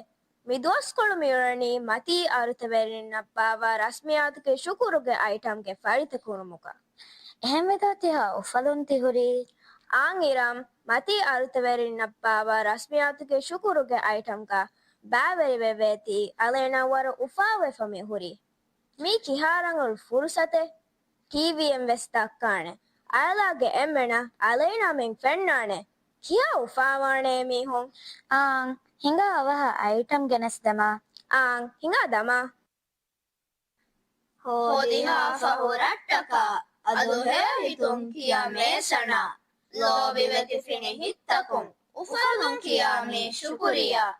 ಮಿದೋಸ್ಕೊಳು ಮಿರಣಿ ಮತಿ ಆರುತವೆರಿನಪ್ಪಾವ ರಸ್ಮಿಯಾತಕ್ಕೆ ಶುಕುರುಗೆ ಐಟಮ್ಗೆ ಫರಿತ ಕುರುಮುಕ එහෙමෙදතිහ උෆලුන් තිහුරි ආං ඉරම් මති අරුතවැරින්නප්පාව රස්මියාතුගේ ශුකුරුගේ අයිටම්කා බෑවැරි වෙවේති අලේනවර උෆාවෙෆමි හුරි මී කිහාරංගුල් ෆුරුසතේ ටීවීඑම් වෙස්තක්කානේ අයලාගේ එම්මෙන අලේනමෙන් ෆෙන්නානේ කියා උෆාවානේ මීහුන් ආං හිඟා අවහ අයිටම් ගෙනස්දමා ආං හිඟා දමා හෝදිහා ෆහුරට්ටක අදුහෙ හිතුම් කියා මේසන ලෝබිවෙති ෆිනි හිත්තකුම් උෆලුම් කියා මේ ශුකුරියා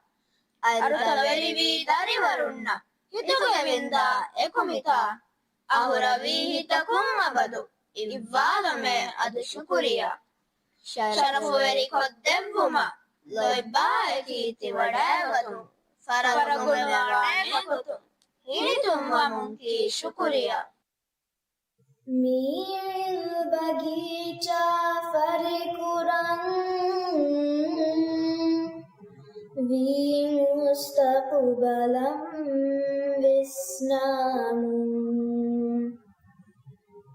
අරුතවැරිවි දරිවරුන්න හිතුගෙවින්දා එකුමිතා අහුරවී හිතකුම් අබදු ඉව්වාලමේ අද ශුකුරියා ಶರಫುವೆರಿ ಕೊದ್ದೆವ್ವುಮ ಲೊಯ್ಬಾ ಕೀತಿ ವಡಾವತು ಫರಗುಣವಾಣೆ ಕೊತು ಹಿರಿತುಂಬ ಮುಂಕಿ ಶುಕುರಿಯ ಮೀಲ್ ಬಗೀಚಾ ಫರಿಕುರಂ ವಿ ಮುಸ್ತಕುಬಲಂ ವಿಸ್ನಾಮು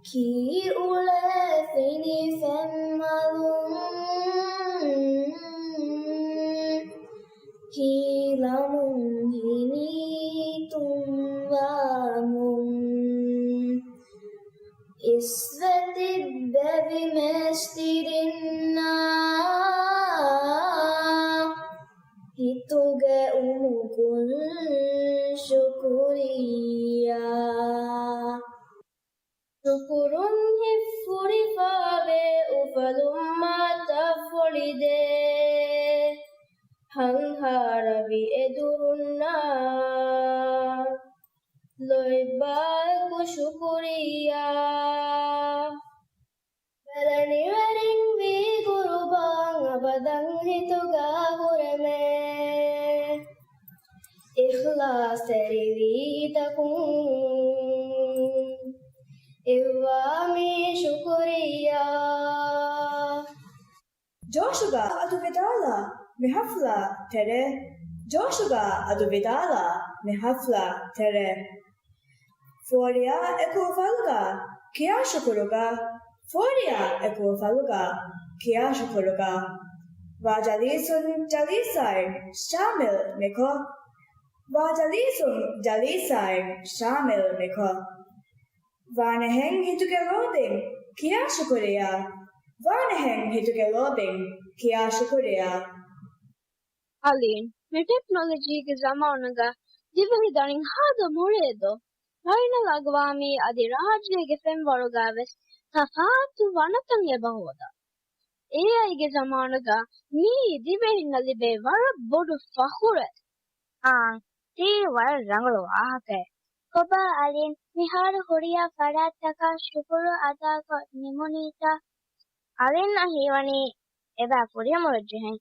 ಕಿ ಉಳೆ ಫಿನಿ ಫೆಮ್ಮಲುಂ ಕೀಲಮುಂ ಹಿನಿ ತುಂವಾಮುಂ ಇಸ್ವತಿ ಬೆವಿ ಮೆಸ್ತಿರಿನ್ನಾ ಹಿತುಗೆ ಉಮುಕುಲ್ ಶುಕುರಿಯಾ ಶುಕುರುಂ ಹಿಫ್ಫುರಿಫಾವೆ ಉಫಲುಮ್ಮ ತಫೊಳಿದೆ ಹಂಹಾರವಿ ಎದುರುನ್ನ ಲೊಯ್ಬಾಲ್ಕು ಶುಕುರಿಯಾ ಬೆಲನಿವರಿಂಗ್ ವಿ ಗುರುಬಾಂಗ್ ಅಬದಂ ಹಿತುಗಾ ಹುರಮೆ ಇಖ್ಲಾಸ್ ತೆರಿವಿ ಹಿತಕುಂ ಇವ್ವಾಮಿ ಶುಕುರಿಯಾ ಜೋಶುಗ ಅದು ವಿದಾಲ ಮಿಹಫ್ಲ ತೆರೆ ಜೋಶುಗ ಅದು ವಿದಾಲ ಮಿಹಫ್ಲ ತೆರೆ ಫೋರಿಯಾ ಎಕೋ ಫಲ್ಗ ಕಿಯಾ ಶುಕುರುಗ ಫೋರಿಯಾ ಎಕೋ ಫಲ್ಗ ಕಿಯಾ ಶುಕುರುಗ ವಾಜಲೀಸುನ್ ಜಲೀಸೈನ್ ಶಾಮಿಲ್ ಮಿಖೋ ವಾಜಲೀಸುನ್ ಜಲೀಸೈನ್ ಶಾಮಿಲ್ ಮಿಖೋ ವಾನಹೆಂಗ್ ಹಿತುಗೆ ಲೋಬಿಂಗ್ ಕಿಯಾ ಶುಕುರಿಯಾ ವಾನಹೆಂಗ್ ಹಿತುಗೆ ಲೋಬಿಂಗ್ ಕಿಯಾ ಶುಕುರಿಯಾ ಅಲೀನ್ ಮೆ ಟೆಕ್ನಾಲಜಿಗೆ ಜಮಾನಗ ದಿವಹಿ ದಣಿಂಗ್ ಹಾದ ಮುಳೇದೋ ಫೈನಲ್ ಅಗವಾಮಿ ಅದಿ ರಾಜ್ಯಗೆ ಫೆಂವರುಗಾವೆಸ್ ತಫಾತು ವನತಂ ಎಬಹುದ ಎಐಗೆ ಜಮಾನಗ ಮೀ ದಿವೆಹಿನಲ್ಲಿ ಬೆ ವರ ಬೊಡು ಫಹುರೆ ತೀ ವರ ರಂಗಳು ಆಹಕೆ ಕೊಬ ಅಲಿನ್ ಮಿಹಾರ ಹುರಿಯ ಫರಾತಕ ಶುಕುರು ಅದಾಕ ನಿಮುನೀತ ಅಲಿನ್ ಅಹಿವನಿ ಎಬಾ ಪುರಿಯ ಮುರಜ್ಜಿಹೆನ್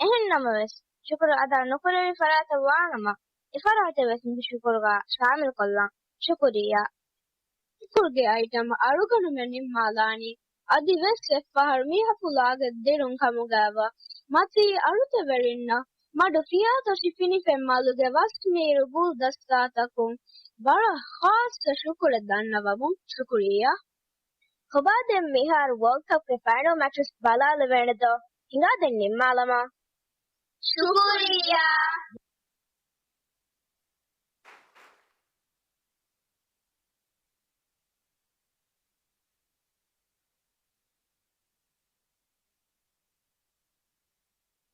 එහෙන් නමවස් ಶುಕುರು ಅದ ನುಕುರರಿ ಫರಾತ ವಾನಮ ಇಫರಾತ ವೆಸ್ ಶುಕುರುಗ ಶಾಮಿಲ್ ಕೊಲ್ಲಂ ಶುಕುರಿಯಾ ಶುಕುರ್ಗೆ ಐಟಮ್ ಅಳುಗನು ಮೆ ನಿಮ್ಮಾಲಾನಿ ಅದಿ ವೆಸ್ ಫಹರ್ ಮಿಹಫುಲಾಗ ದೆರುಂ ಕಮುಗಾವ ಮತಿ ಅಳುತ ವೆರಿನ್ನ ಮಡು ಫಿಯಾತ ಶಿಫಿನಿ ಫೆಮ್ಮಾಲುಗೆ ವಸ್ ನೀರು ಗುಲ್ ದಸ್ತಾತಕುಂ ಬರ ಖಾಸ್ ಶುಕುರ ದನ್ನವಮು ಶುಕುರಿಯಾ ಖುಬಾದೆಂ ಮಿಹಾರ್ ವರ್ಲ್ಡ್ ಕಪ್ ಗೆ ಫೈನಲ್ ಮ್ಯಾಚಸ್ ಬಲಾಲ ವೇಣದ ಹಿಂಗಾದೆ ನಿಮ್ಮಾಲಮ ಶುಕುರಿಯಾ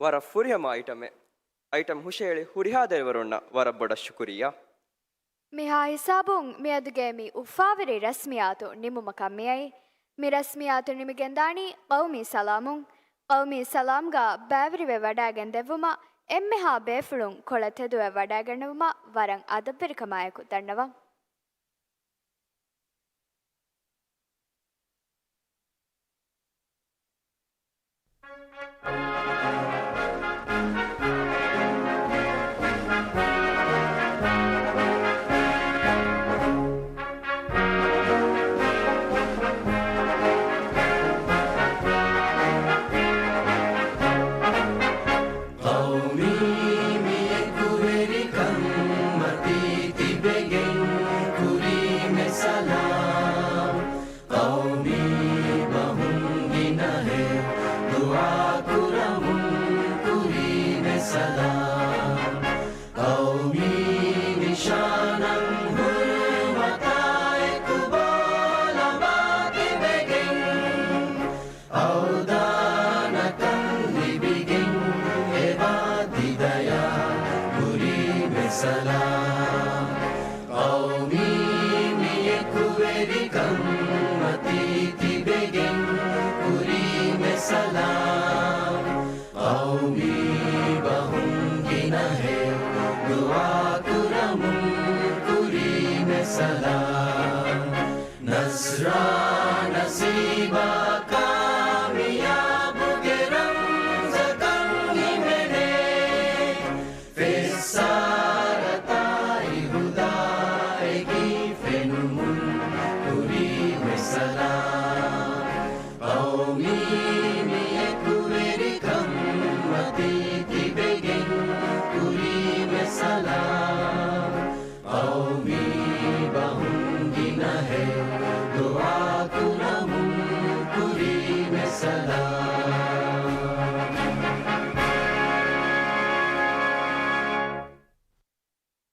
ವರ ಫುರಿಯಮ ಐಟಮ್ ಹುಷೇಳಿ ಹುರಿಹಾದೆವರುಣ್ಣ ವರ ಬೊಡ ಶುಕುರಿಯಾ ಮಿಹಾ ಹಿಸಾಬುಂ ಮಿಯದುಗೆ ಮಿ ಉಫಾವಿರಿ ರಸ್ಮಿಯಾತು ನಿಮ್ಮುಮ ಕಮ್ಮಿಯೈ ಮಿ ರಸ್ಮಿಯಾತು ನಿಮಿಗೆಂದಾಣಿ ಕೌಮಿ ಸಲಾಮುಂ qawmi salamga bævrive wadagen devuma emmeha befulun kolateduwe wadagenuma waran adabirikamayaku dannawa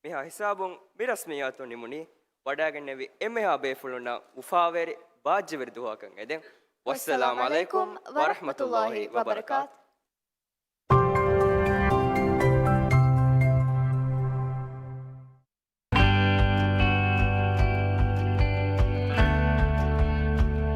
miha hisabun mirasmiyatu nimuni wadagennevi emmeha befuluna ufaveri bajjeveri duhakan eden wassalamu alaikum wa rahmatullahi wa barakatuh